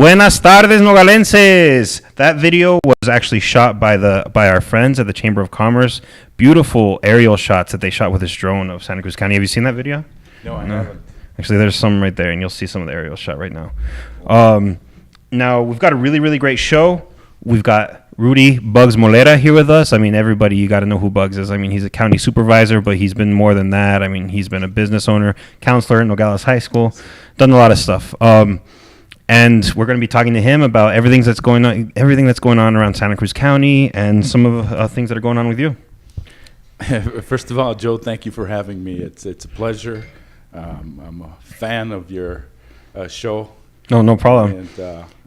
Buenas tardes, Nogalenses. That video was actually shot by our friends at the Chamber of Commerce. Beautiful aerial shots that they shot with this drone of Santa Cruz County. Have you seen that video? No, I haven't. Actually, there's some right there, and you'll see some of the aerial shot right now. Now, we've got a really, really great show. We've got Rudy Bugs Molera here with us. I mean, everybody, you got to know who Bugs is. I mean, he's a county supervisor, but he's been more than that. I mean, he's been a business owner, counselor at Nogales High School, done a lot of stuff. And we're going to be talking to him about everything that's going on around Santa Cruz County and some of the things that are going on with you. First of all, Joe, thank you for having me. It's a pleasure. I'm a fan of your show. No problem.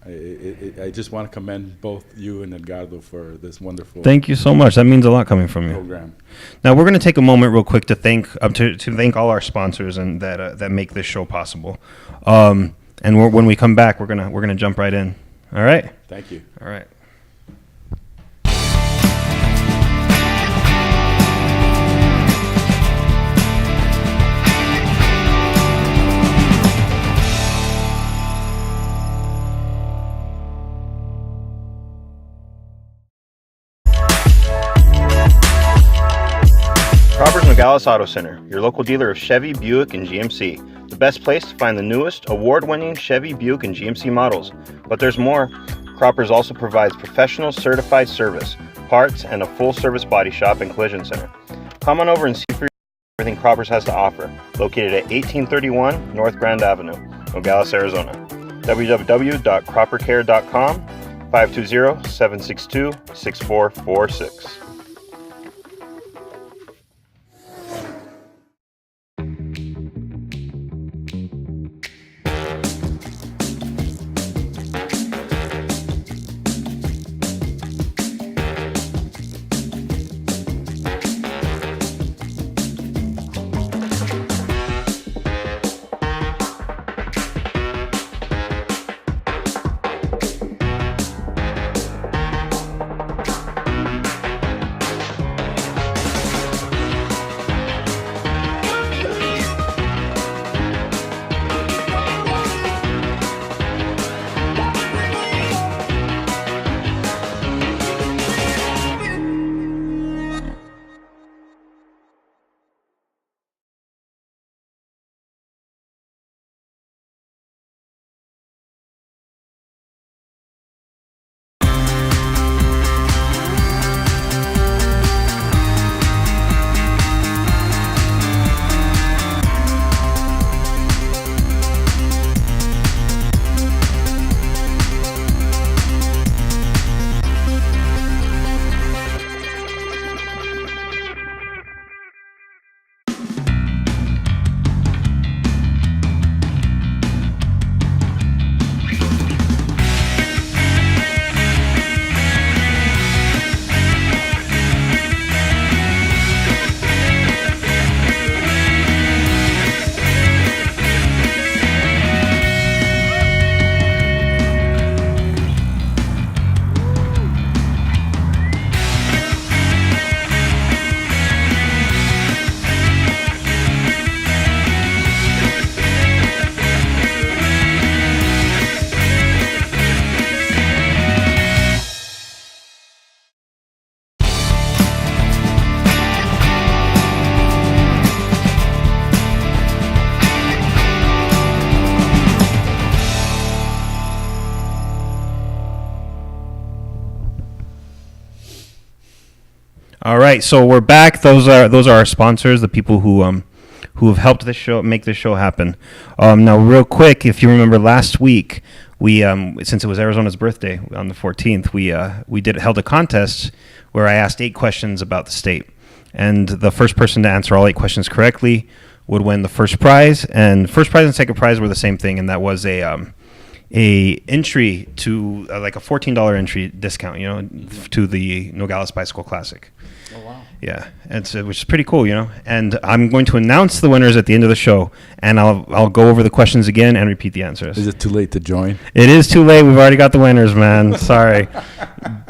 And I just want to commend both you and Edgardo for this wonderful. Thank you so much. That means a lot coming from you. Program. Now we're going to take a moment real quick to thank all our sponsors and that make this show possible. And when we come back, we're gonna jump right in. All right. Thank you. All right. Cropper's Nogales Auto Center, your local dealer of Chevy, Buick, and GMC. The best place to find the newest, award-winning Chevy, Buick, and GMC models. But there's more. Croppers also provides professional certified service, parts, and a full-service body shop and collision center. Come on over and see for everything Croppers has to offer. Located at 1831 North Grand Avenue, Nogales, Arizona. www.croppercare.com, 520-762-6446. All right, so we're back. Those are our sponsors, the people who have helped this show make this show happen. Now, real quick, if you remember last week, we since it was Arizona's birthday on the 14th, we held a contest where I asked 8 questions about the state, and the first person to answer all 8 questions correctly would win the first prize. And first prize and second prize were the same thing, and that was a entry to like a $14 entry discount, to the Nogales Bicycle Classic. Oh, wow. Yeah, which is pretty cool, And I'm going to announce the winners at the end of the show, and I'll go over the questions again and repeat the answers. Is it too late to join? It is too late. We've already got the winners, man. Sorry.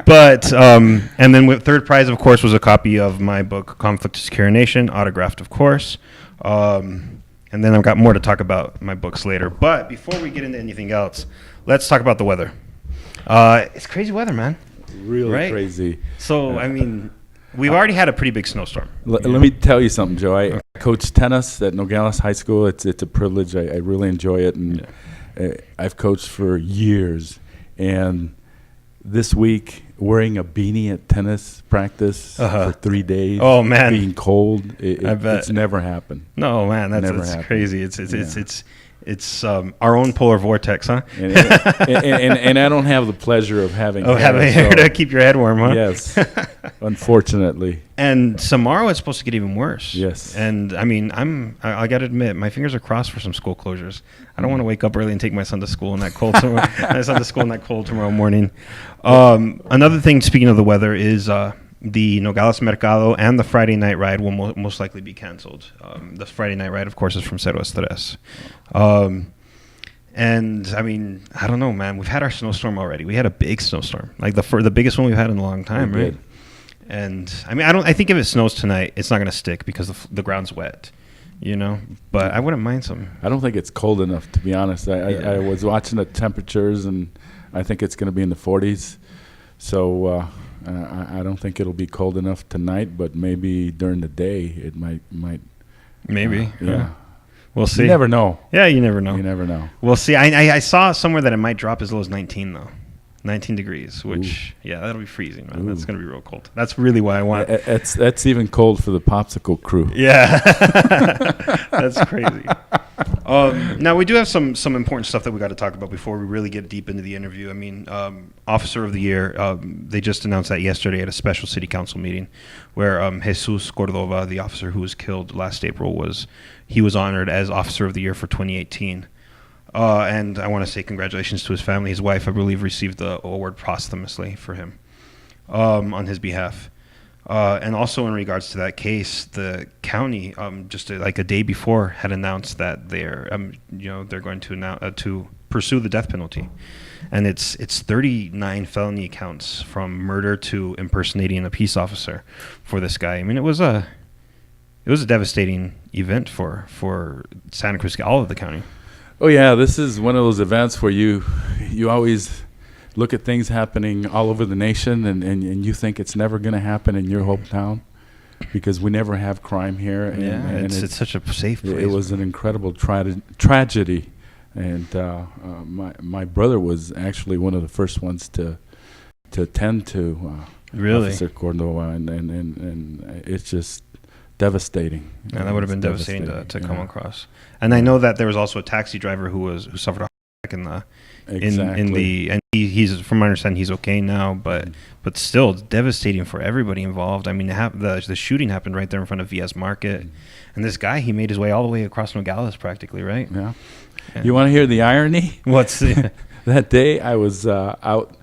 But and then with third prize, of course, was a copy of my book, Conflict to Secure a Nation, autographed, of course. And then I've got more to talk about my books later. But before we get into anything else, let's talk about the weather. It's crazy weather, man. Really Right? crazy. So, I mean, we've already had a pretty big snowstorm. Let me tell you something, Joe. I coach tennis at Nogales High School. It's a privilege. I really enjoy it, and I've coached for years. And this week, wearing a beanie at tennis practice for 3 days. Oh, man. Being cold. I bet. It's never happened. No, man, Never that's happened. crazy. It's our own polar vortex, huh? And I don't have the pleasure of having hair to keep your head warm, huh? Yes, unfortunately. And tomorrow it's supposed to get even worse. Yes. And I mean, I got to admit, my fingers are crossed for some school closures. I don't want to wake up early and take my son to school in that cold tomorrow morning. Another thing, speaking of the weather, is the Nogales Mercado and the Friday night ride will most likely be canceled. The Friday night ride, of course, is from 0 a 3. And I mean, I don't know, man. We've had our snowstorm already. We had a big snowstorm, like the biggest one we've had in a long time, We right? did. And I mean, I think if it snows tonight, it's not going to stick because the ground's wet, you know. But I wouldn't mind some. I don't think it's cold enough, to be honest. I was watching the temperatures, and I think it's going to be in the 40s. So I don't think it'll be cold enough tonight, but maybe during the day it might. Maybe. Yeah. We'll see. You never know. Yeah, you never know. You never know. We'll see. I saw somewhere that it might drop as low as 19 though. 19 degrees, which that'll be freezing, man. That's going to be real cold. That's really why I want. That's even cold for the popsicle crew. Yeah, that's crazy. Now we do have some important stuff that we got to talk about before we really get deep into the interview. I mean, Officer of the Year. They just announced that yesterday at a special city council meeting, where Jesus Cordova, the officer who was killed last April, was honored as Officer of the Year for 2018. And I want to say congratulations to his family. His wife, I believe, received the award posthumously for him on his behalf. And also in regards to that case, the county just like a day before had announced that they're going to pursue the death penalty, and it's 39 felony counts from murder to impersonating a peace officer for this guy. I mean, it was a devastating event for Santa Cruz, all of the county. Oh yeah, this is one of those events where you always look at things happening all over the nation, and you think it's never going to happen in your hometown because we never have crime here. And it's such a safe place. It was an incredible tragedy, and my brother was actually one of the first ones to attend to really Officer Cordova, and it's just devastating. Yeah, that would have been devastating to come across. And I know that there was also a taxi driver who suffered a heart attack and he's, from my understanding, he's okay now, but still it's devastating for everybody involved. I mean, the shooting happened right there in front of VS Market, and this guy, he made his way all the way across Nogales practically, right? Yeah. You want to hear the irony? What's that day I was out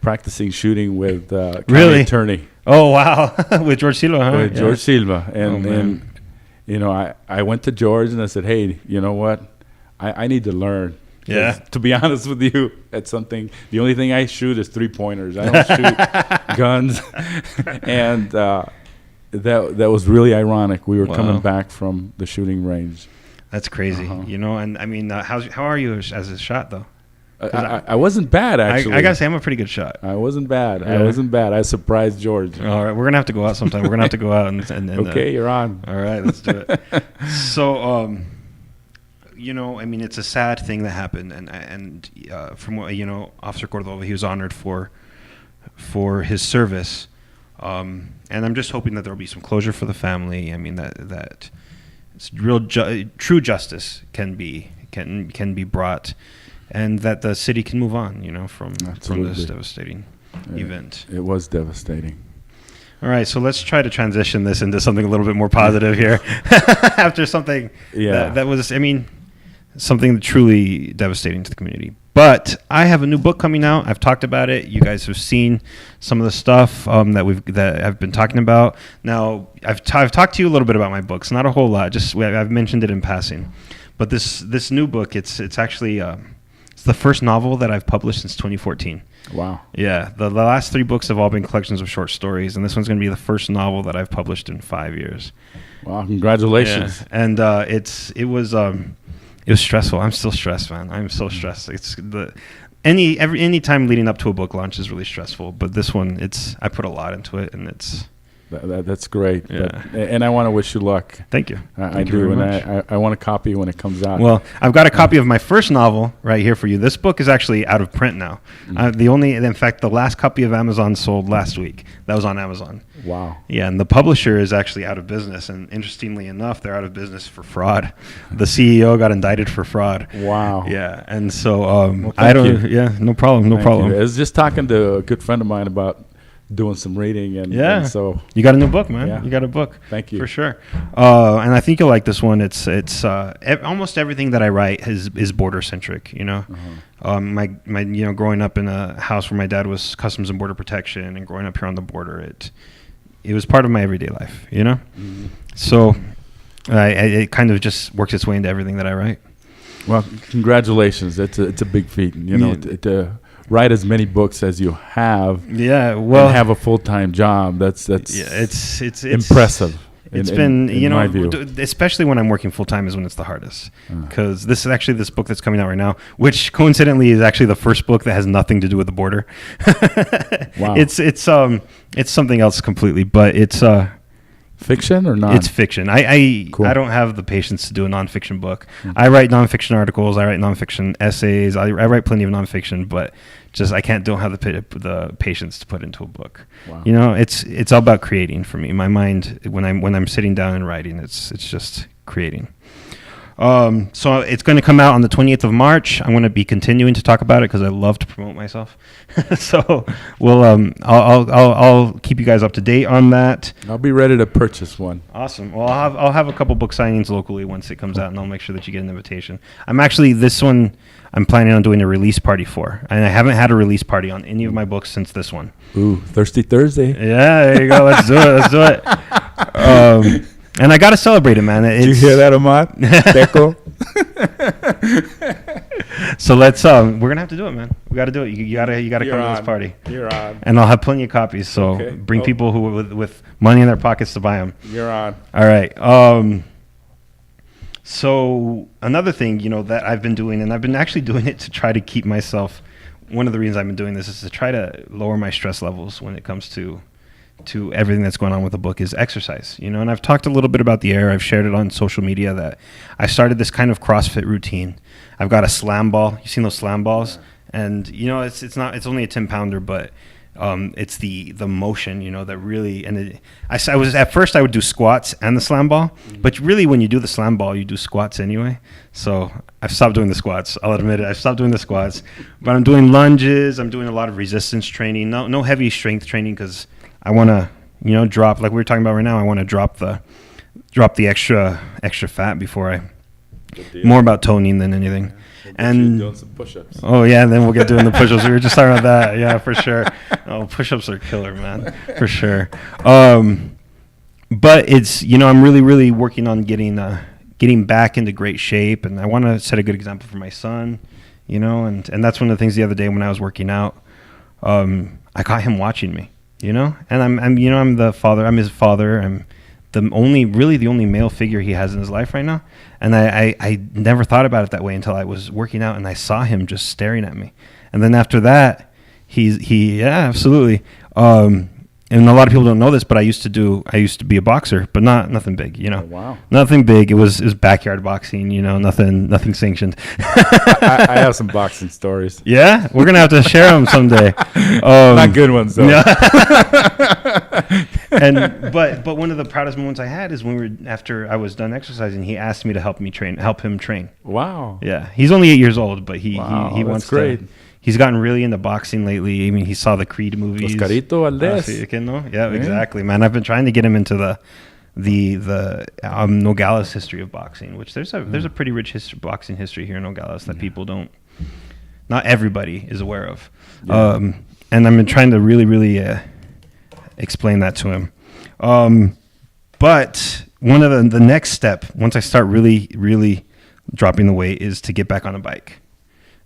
practicing shooting with county really? attorney. Oh wow, with George Silva, huh? With George Silva, and you know, I went to George and I said, hey, you know what? I need to learn. Yeah. To be honest with you, that's something. The only thing I shoot is 3-pointers. I don't shoot guns, and that was really ironic. We were coming back from the shooting range. That's crazy, you know. And I mean, how are you as a shot though? I wasn't bad, actually. I gotta say, I'm a pretty good shot. I wasn't bad. Yeah. I wasn't bad. I surprised George. All right, we're gonna have to go out sometime. We're gonna have to go out and okay, you're on. All right, let's do it. So, you know, I mean, it's a sad thing that happened, and from what you know, Officer Cordova, he was honored for his service, and I'm just hoping that there will be some closure for the family. I mean, that it's true justice can be brought. And that the city can move on, you know, from this devastating event. It was devastating. All right, so let's try to transition this into something a little bit more positive here. After something that was, I mean, something truly devastating to the community. But I have a new book coming out. I've talked about it. You guys have seen some of the stuff that I've been talking about. Now, I've talked to you a little bit about my books, not a whole lot. Just I've mentioned it in passing. But this new book, it's actually it's the first novel that I've published since 2014. Wow. Yeah, the last 3 books have all been collections of short stories, and this one's going to be the first novel that I've published in 5 years. Wow, congratulations. Yeah. And it was stressful. I'm still stressed, man. I'm so stressed. any time leading up to a book launch is really stressful, but this one, I put a lot into it, and it's. That's great. Yeah. And I want to wish you luck. Thank you. I do, and I want a copy when it comes out. Well, I've got a copy of my first novel right here for you. This book is actually out of print now. In fact, the last copy of Amazon sold last week. That was on Amazon. Wow. Yeah, and the publisher is actually out of business, and interestingly enough, they're out of business for fraud. The CEO got indicted for fraud. Wow. Yeah, and so Well, I don't. you. Yeah, no problem. No Thank problem. you. I was just talking to a good friend of mine about doing some reading, and so you got a new book, man. Yeah. You got a book. Thank you for sure. And I think you'll like this one. It's almost everything that I write is border centric. You know, my growing up in a house where my dad was Customs and Border Protection, and growing up here on the border, it was part of my everyday life. You know, so it kind of just works its way into everything that I write. Well, congratulations. It's a big feat. You know, to write as many books as you have. Yeah, well, and have a full-time job. That's it's impressive. It's been, in my view. Especially when I'm working full-time is when it's the hardest. Because this is actually this book that's coming out right now, which coincidentally is actually the first book that has nothing to do with the border. Wow. It's something else completely, but it's fiction or not? It's fiction. I don't have the patience to do a nonfiction book. I write nonfiction articles. I write nonfiction essays. I write plenty of nonfiction, but I don't have the patience to put into a book. Wow. You know, it's all about creating for me. My mind, when I'm sitting down and writing, it's just creating. So it's going to come out on the 28th of March. I'm going to be continuing to talk about it because I love to promote myself. So I'll keep you guys up to date on that. I'll be ready to purchase one. Awesome. Well, I'll have a couple book signings locally once it comes out, and I'll make sure that you get an invitation. This one I'm planning on doing a release party for, and I haven't had a release party on any of my books since this one. Ooh, Thirsty Thursday. Yeah, there you go. Let's do it. And I got to celebrate it, man. Did you hear that, Ahmad? Teco? So we're going to have to do it, man. We got to do it. You got to come to this party. You're on. And I'll have plenty of copies. So bring people who with money in their pockets to buy them. You're on. All right. So another thing, that I've been doing, and I've been actually doing it to try to keep myself, one of the reasons I've been doing this is to try to lower my stress levels when it comes to everything that's going on with the book is exercise, and I've talked a little bit about the air. I've shared it on social media that I started this kind of CrossFit routine. I've got a slam ball. You've seen those slam balls? Yeah. And, it's only a 10-pounder, but it's the motion, that really, and I was at first I would do squats and the slam ball, but really when you do the slam ball, you do squats anyway. So I've stopped doing the squats. I'll admit it. I've stopped doing the squats, but I'm doing lunges. I'm doing a lot of resistance training. No heavy strength training because I want to, drop, like we were talking about right now, I want to drop the extra fat before more about toning than anything. Yeah. And doing some push-ups. Oh yeah, and then we'll get doing the push-ups. We were just talking about that. Yeah, for sure. Oh, push-ups are killer, man, for sure. But it's, I'm really, really working on getting back into great shape, and I want to set a good example for my son, and that's one of the things the other day when I was working out, I caught him watching me. And I'm the father. I'm his father. I'm the only male figure he has in his life right now. And I never thought about it that way until I was working out and I saw him just staring at me. And then after that, absolutely. And a lot of people don't know this, but I used to be a boxer, but nothing big, Oh, wow. Nothing big. It was backyard boxing, nothing sanctioned. I have some boxing stories. Yeah, we're gonna have to share them someday. Not good ones though. Yeah. But one of the proudest moments I had is after I was done exercising, he asked me to help him train. Wow. Yeah, he's only 8 years old, but he wants great. He's gotten really into boxing lately. I mean, he saw the Creed movies. Oscarito Valdez. Yeah, exactly, man. I've been trying to get him into the Nogales history of boxing, which there's a pretty rich boxing history here in Nogales that people not everybody is aware of. Yeah. And I've been trying to really, really explain that to him. But one of the next step, once I start really, really dropping the weight, is to get back on a bike.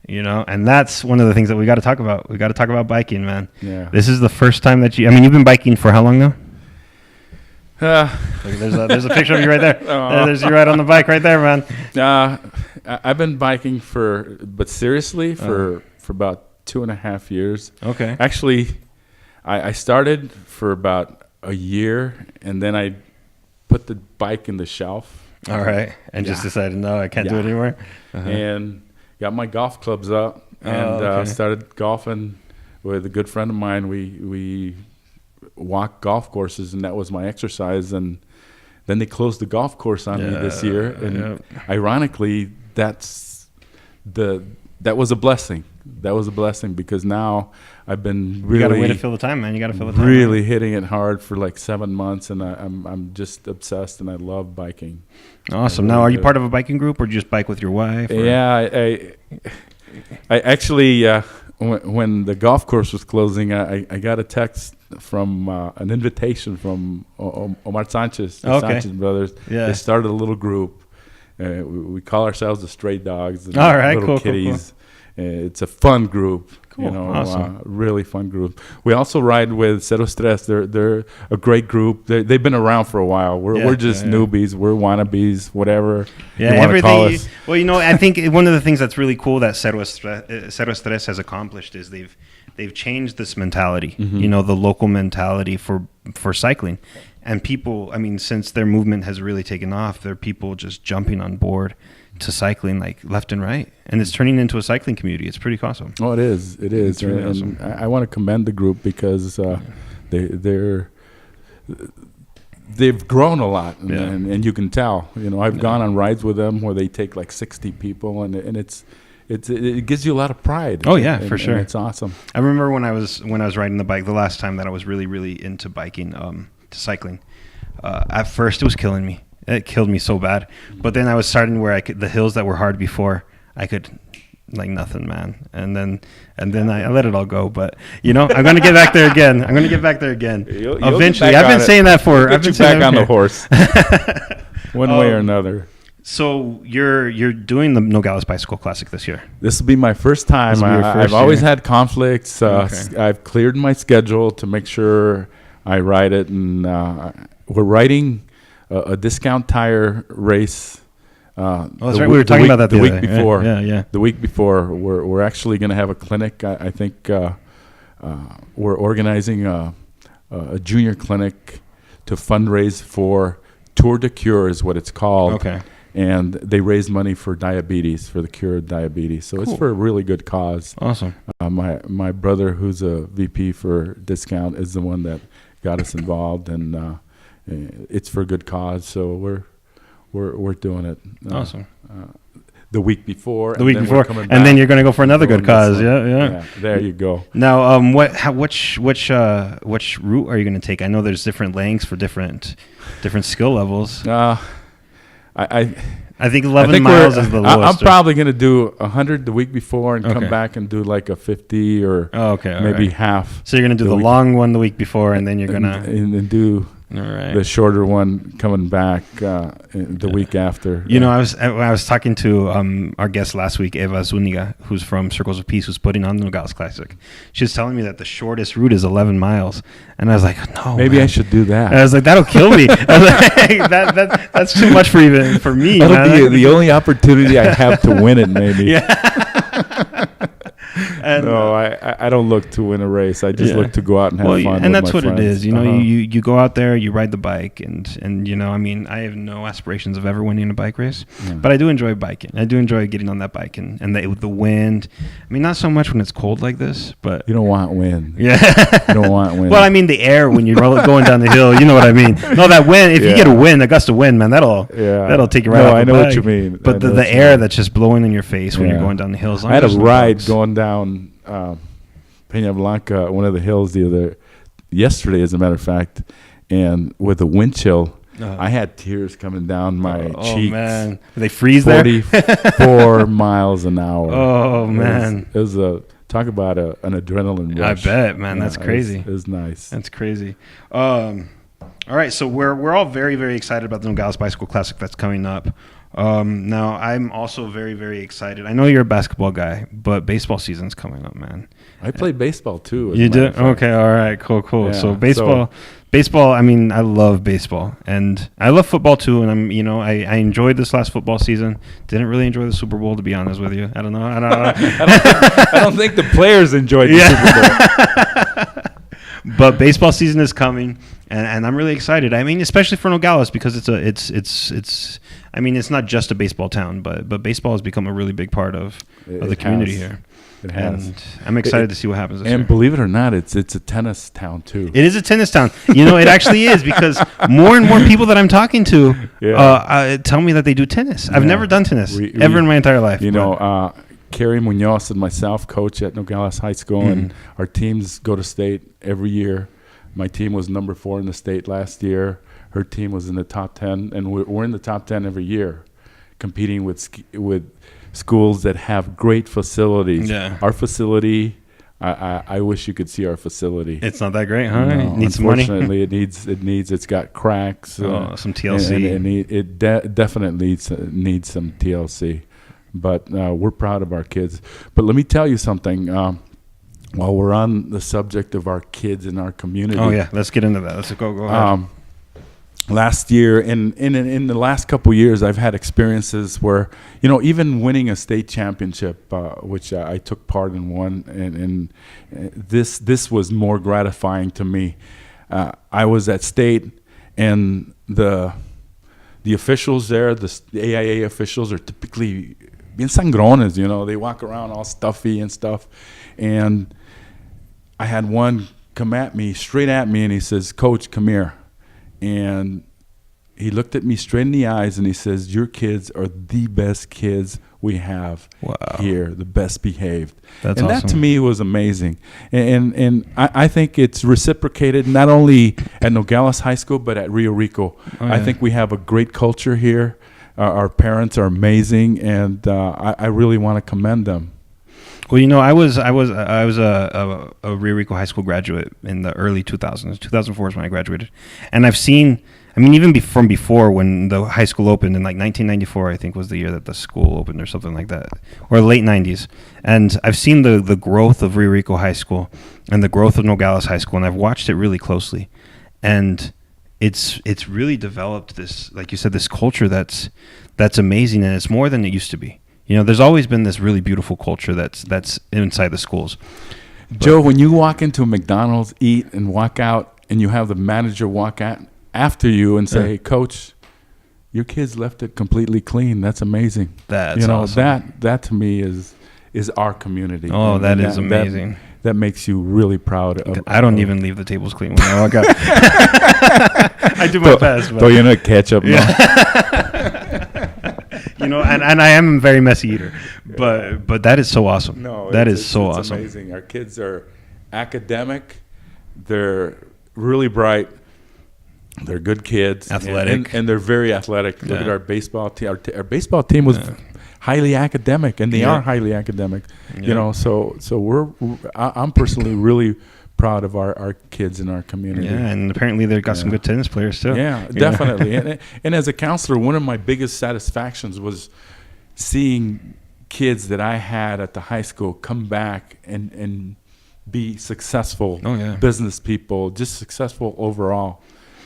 And that's one of the things that we got to talk about. We got to talk about biking, man. Yeah. This is the first time that you've been biking for how long now? Look, there's a picture of you right there. There's you right on the bike right there, man. I've been biking for about 2.5 years. Okay. Actually, I started for about a year, and then I put the bike in the shelf. All right. And just decided, no, I can't do it anymore. And got my golf clubs up and started golfing with a good friend of mine. We walked golf courses, and that was my exercise. And then they closed the golf course on me this year. And ironically, that was a blessing. That was a blessing because now I've been really. You got a way to fill the time, man. You got to fill the time. Really hitting it hard for like 7 months, and I'm just obsessed, and I love biking. Awesome. Now, are you part of a biking group, or do you just bike with your wife? Or? Yeah, I actually when the golf course was closing, I got a text from an invitation from Omar Sanchez, the Sanchez brothers. Yeah. They started a little group. We call ourselves the Stray Dogs. And all right, little kitties. Cool. It's a fun group. Cool. Awesome. Really fun group. We also ride with Cero Stress. They're a great group. They've been around for a while. We're just newbies. We're wannabes, whatever you want to call us. Well, I think one of the things that's really cool that Cero Stress has accomplished is they've changed this mentality. Mm-hmm. The local mentality for cycling. And people, since their movement has really taken off, there are people just jumping on board to cycling like left and right, and it's turning into a cycling community. It's pretty awesome. Oh, it is. It's really awesome. I want to commend the group because they've grown a lot, and you can tell. I've gone on rides with them where they take like 60 people, and it gives you a lot of pride. Oh yeah, for sure. It's awesome. I remember when I was riding the bike the last time that I was really, really into biking, to cycling. At first, it was killing me. It killed me so bad. But then I was starting where the hills that were hard before, I could like nothing, man. And then I let it all go. But I'm going to get back there again. Eventually. I've been saying that for. I've been back on the horse, one way or another. So you're doing the Nogales Bicycle Classic this year. This will be my first time. I've always had conflicts. I've cleared my schedule to make sure I ride it, and we're riding a discount tire race. That's right. We were talking about that the week before. Yeah. The week before, we're actually going to have a clinic. I think we're organizing a junior clinic to fundraise for Tour de Cure is what it's called. Okay. And they raise money for diabetes, for the cure of diabetes. So It's for a really good cause. Awesome. My brother, who's a VP for discount, is the one that got us involved, and it's for a good cause. So we're doing it. Awesome. The week before. And then you're going to go for another good cause. Yeah. There you go. Now, which route are you going to take? I know there's different lengths for different skill levels. I think 11 miles is the lowest. I'm probably going to do 100 the week before and come back and do like a 50 or maybe half. So you're going to do the long one the week before, and then you're going to... And do the shorter one coming back the week after. I was talking to our guest last week, Eva Zuniga, who's from Circles of Peace, who's putting on the Nogales Classic. She was telling me that the shortest route is 11 miles. And I was like, no, maybe I should do that. And I was like, that'll kill me. I was like, that's too much for me. That'll be the only opportunity I have to win it, maybe. Yeah. And, no, I don't look to win a race. I just look to go out and have fun. And that's what it is. You go out there, you ride the bike, and I have no aspirations of ever winning a bike race, but I do enjoy biking. I do enjoy getting on that bike and the wind. Not so much when it's cold like this, but you don't want wind. Yeah, you don't want wind. Well, the air when you're going down the hill. You know what I mean? No, that wind. If you get a gust of wind, man, that'll take you right off the bike. I know what you mean. But the air that's just blowing in your face when you're going down the hills. I had a ride going down Peña Blanca, one of the hills yesterday, as a matter of fact, and with the wind chill, I had tears coming down my cheeks. Oh man, they freeze 44 miles an hour. Oh man, it was talk about an adrenaline rush. I bet, man. That's crazy. It was nice. That's crazy. All right, so we're all very, very excited about the Nogales Bicycle Classic that's coming up. Now I'm also very, very excited. I know you're a basketball guy, but baseball season's coming up, man. I played baseball too. You did? Okay, all right, cool. Yeah, so baseball Baseball, I mean, I love baseball, and I love football too. And I enjoyed this last football season. Didn't really enjoy the Super Bowl, to be honest with you. I don't know. I don't think the players enjoyed the Super Bowl. But baseball season is coming, and I'm really excited. I mean, especially for Nogales, because it's. I mean, it's not just a baseball town, but baseball has become a really big part of the community here. It has. And I'm excited to see what happens this year. And believe it or not, it's a tennis town too. It is a tennis town. It actually is, because more and more people that I'm talking to tell me that they do tennis. I've never done tennis ever in my entire life. Kerry Munoz and myself coach at Nogales High School, and our teams go to state every year. My team was number 4 in the state last year. Her team was in the top 10, and we're in the top 10 every year, competing with schools that have great facilities. Yeah. Our facility, I wish you could see our facility. It's not that great, huh? No, It needs some money. Unfortunately, it's got cracks. Some TLC. And it definitely needs some TLC. But we're proud of our kids. But let me tell you something. While we're on the subject of our kids in our community. Oh, yeah. Let's get into that. Let's go ahead. Last year, in the last couple years, I've had experiences where, even winning a state championship, which I took part in one, and this was more gratifying to me. I was at state, and the officials there, the AIA officials, are typically bien sangrones, they walk around all stuffy and stuff. And I had one come straight at me, and he says, "Coach, come here." And he looked at me straight in the eyes, and he says, "Your kids are the best kids we have here, the best behaved." That's and awesome. That to me was amazing. And I think it's reciprocated not only at Nogales High School, but at Rio Rico. Oh, yeah. I think we have a great culture here. Our parents are amazing, and I really want to commend them. Well, I was a Rio Rico High School graduate in the early 2000s. 2004 is when I graduated, and I've seen. I mean, even from before, when the high school opened in like 1994, I think was the year that the school opened, or something like that, or late 90s. And I've seen the growth of Rio Rico High School and the growth of Nogales High School, and I've watched it really closely. And it's really developed this, like you said, this culture that's amazing, and it's more than it used to be. There's always been this really beautiful culture that's inside the schools. Joe, when you walk into a McDonald's, eat, and walk out, and you have the manager walk out after you and say, "Hey, Coach, your kids left it completely clean. That's amazing." That's awesome. That to me is our community. Oh, that is amazing. That makes you really proud of. I don't even leave the tables clean when I walk out. I do my best. Throw you in a ketchup. And I am a very messy eater, but that is so awesome. No, that is so awesome. It's amazing. Our kids are academic. They're really bright. They're good kids. Athletic. And they're very athletic. Look Yeah. at our baseball team. Our baseball team was highly academic, and they are highly academic. Yeah. So I'm personally really proud of our kids in our community. Yeah, and apparently they've got some good tennis players too. Yeah, definitely. And as a counselor, one of my biggest satisfactions was seeing kids that I had at the high school come back and be successful business people, just successful overall.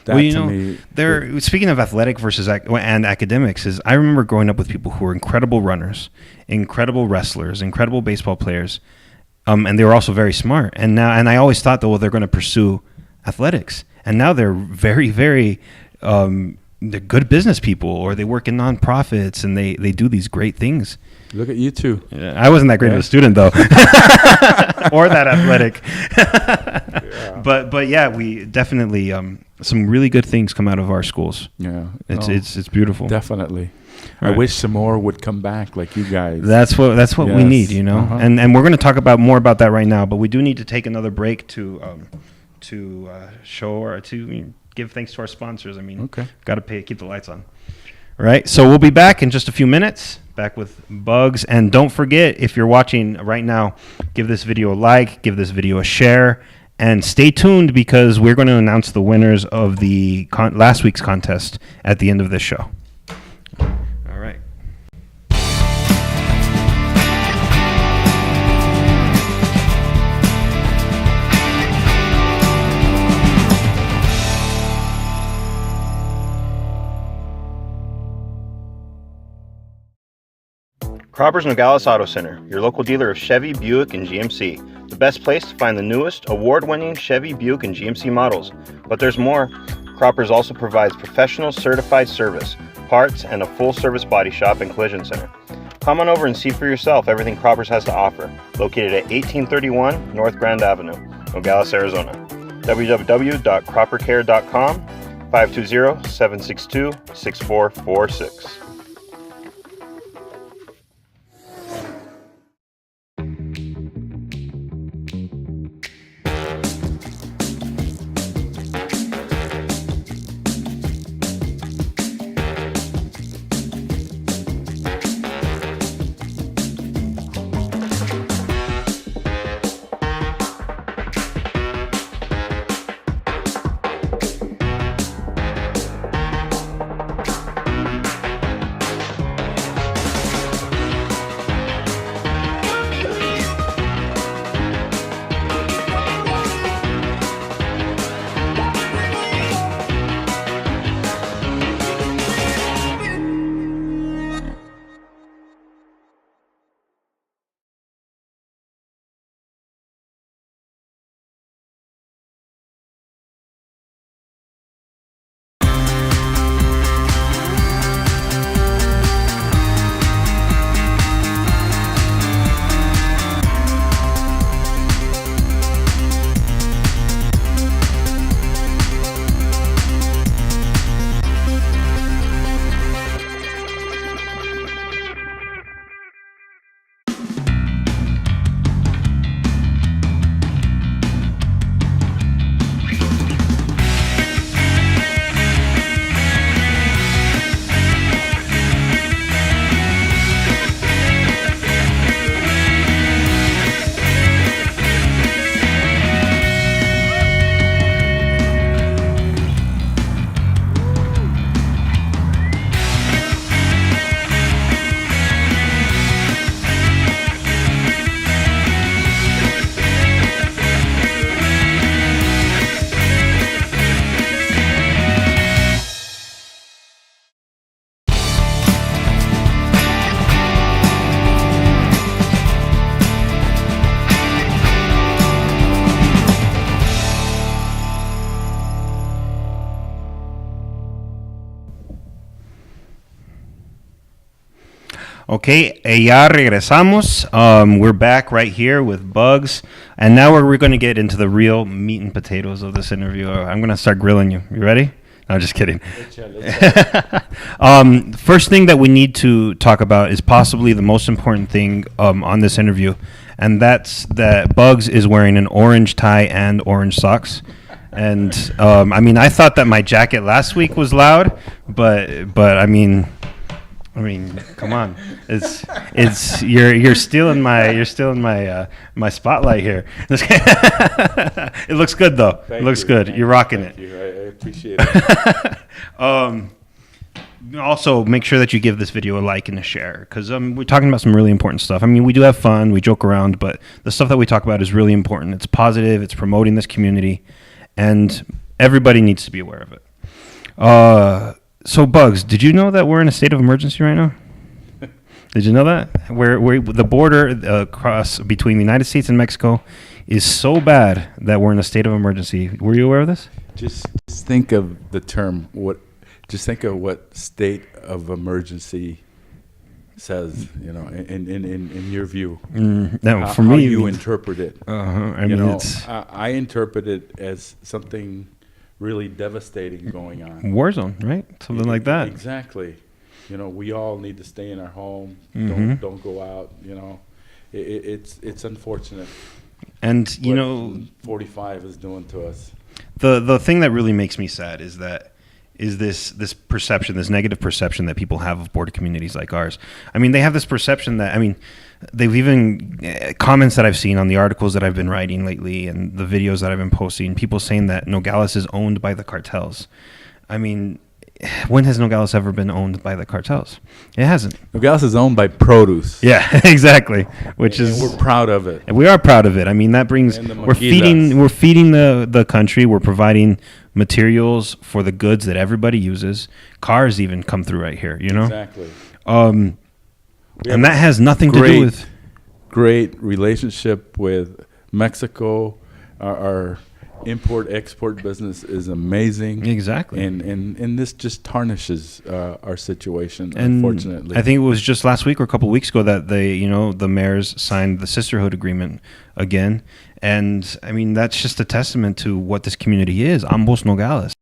That to me, speaking of athletic versus and academics, is I remember growing up with people who were incredible runners, incredible wrestlers, incredible baseball players, and they were also very smart. And I always thought that they're going to pursue athletics, and now they're very, very they're good business people, or they work in nonprofits, and they do these great things. Look at you two. Yeah, I wasn't that great of a student though, or that athletic. But yeah, we definitely some really good things come out of our schools. Yeah, it's beautiful. Definitely. I wish some more would come back like you guys. That's what we need, and we're going to talk more about that right now. But we do need to take another break to show or to give thanks to our sponsors. I mean, got to keep the lights on. All right, so we'll be back in just a few minutes. Back with Bugs, and don't forget, if you're watching right now, give this video a like, give this video a share, and stay tuned because we're going to announce the winners of the last week's contest at the end of this show. All right. Cropper's Nogales Auto Center, your local dealer of Chevy, Buick, and GMC. The best place to find the newest, award-winning Chevy, Buick, and GMC models. But there's more. Cropper's also provides professional certified service, parts, and a full-service body shop and collision center. Come on over and see for yourself everything Cropper's has to offer. Located at 1831 North Grand Avenue, Nogales, Arizona. www.croppercare.com, 520-762-6446. Okay, ya regresamos. We're back right here with Bugs, and now we're going to get into the real meat and potatoes of this interview. I'm going to start grilling you. You ready? No, just kidding. First thing that we need to talk about is possibly the most important thing on this interview, and that's that Bugs is wearing an orange tie and orange socks. And I mean, I thought that my jacket last week was loud, but I mean, come on! It's you're stealing my my spotlight here. It looks good though. It looks good. You're rocking it. Thank you. I appreciate it. Also, make sure that you give this video a like and a share because we're talking about some really important stuff. I mean, we do have fun, we joke around, but the stuff that we talk about is really important. It's positive. It's promoting this community, and everybody needs to be aware of it. So, Bugs, did you know that we're in a state of emergency right now? Did you know that? Where the border across between the United States and Mexico is so bad that we're in a state of emergency. Were you aware of this? Just think of the term. Just think of what state of emergency says. You know, in your view. No, for how me, you interpret it. I mean, I interpret it as something really devastating going on. War zone, right? Something like that. Exactly. You know, we all need to stay in our home. Don't go out. You know, it's unfortunate. And what you know, 45 is doing to us. The thing that really makes me sad is this perception, this negative perception that people have of border communities like ours. I mean, they have this perception that, I mean, they've even comments that I've seen on the articles that I've been writing lately and the videos that I've been posting, people saying that Nogales is owned by the cartels. I mean, when has Nogales ever been owned by the cartels? It hasn't. Nogales is owned by produce. Yeah, exactly. Which and is we're proud of it. And we are proud of it. I mean, that brings we're feeding the country. We're providing materials for the goods that everybody uses. Cars even come through right here. You know. Exactly. And that has nothing to do with great relationship with Mexico. Our import-export business is amazing. Exactly. And this just tarnishes our situation, and unfortunately. I think it was just last week or a couple of weeks ago that the mayors signed the sisterhood agreement again. And I mean, that's just a testament to what this community is. Ambos Nogales.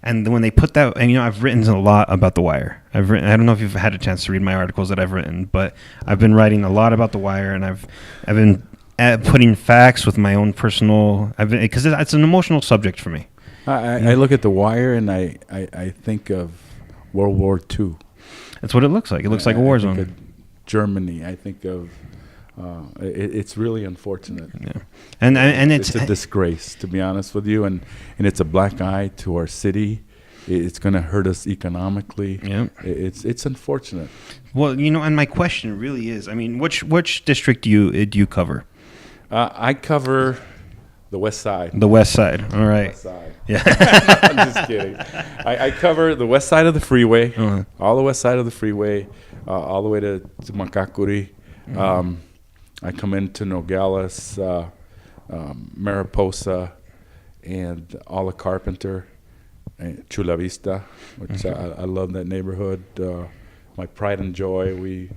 And when they put that, and I've written a lot about The Wire. I don't know if you've had a chance to read my articles that I've written, but I've been writing a lot about The Wire, and I've been putting facts with my own personal, because it's an emotional subject for me. I look at The Wire and I think of World War II. That's what it looks like. It looks like a war zone. I think of Germany. I think of it's really unfortunate. Yeah, and it's a disgrace, to be honest with you, and it's a black eye to our city. It's going to hurt us economically. Yeah, it's unfortunate. Well, and my question really is, I mean, which district do you cover? I cover the west side. The west side. All right. West side. Yeah. I'm just kidding. I cover the west side of the freeway, all the west side of the freeway, all the way to Macacuri. Mm-hmm. I come into Nogales, Mariposa, and Alla Carpenter, and Chula Vista, which I love that neighborhood. My pride and joy.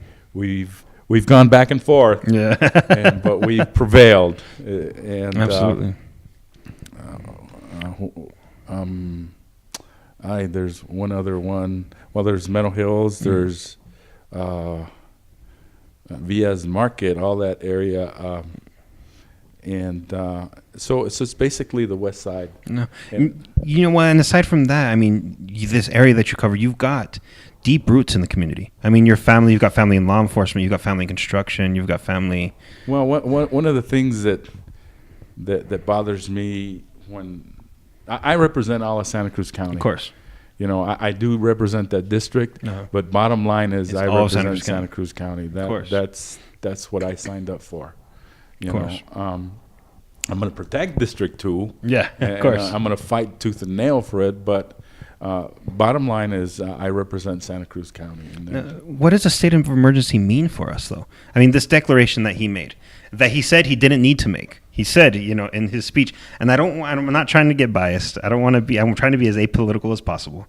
We've gone back and forth, but we've prevailed. And absolutely. There's one other one. Well, there's Meadow Hills. There's Villa's Market, all that area, so it's basically the west side. No, and aside from that, I mean, this area that you cover, you've got deep roots in the community. I mean, you've got family in law enforcement, you've got family in construction, you've got family. Well, one of the things that bothers me when I represent all of Santa Cruz County. Of course. I do represent that district, but bottom line is I represent Santa Cruz County. That's what I signed up for. Of course. I'm going to protect District 2. Yeah, of course. I'm going to fight tooth and nail for it, but bottom line is I represent Santa Cruz County. What does a state of emergency mean for us, though? I mean, this declaration that he made, that he said he didn't need to make. He said, in his speech, and I'm not trying to get biased. I'm trying to be as apolitical as possible,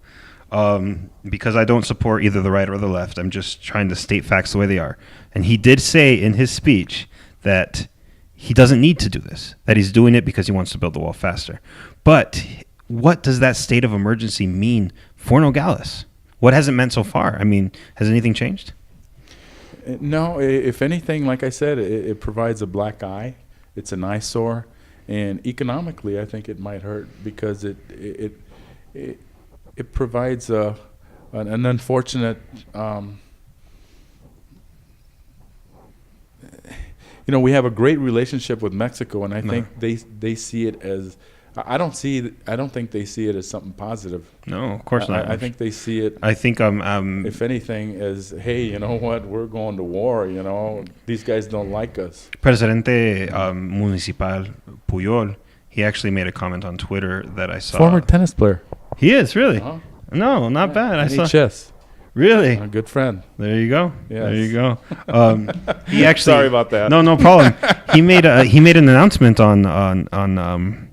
because I don't support either the right or the left. I'm just trying to state facts the way they are. And he did say in his speech that he doesn't need to do this, that he's doing it because he wants to build the wall faster. But what does that state of emergency mean for Nogales? What has it meant so far? I mean, has anything changed? No, if anything, like I said, it provides a black eye. It's an eyesore, and economically, I think it might hurt because it provides an unfortunate. We have a great relationship with Mexico, and I think they see it as. I don't think they see it as something positive. No, of course not. I think they see it. I think if anything, as hey, you know what? We're going to war. These guys don't like us. Presidente Municipal Puyol, he actually made a comment on Twitter that I saw. Former tennis player. He is really. Uh-huh. No, not bad. I saw. Chess. Really? A good friend. There you go. Yes. There you go. He actually. Sorry about that. No problem. He made an announcement on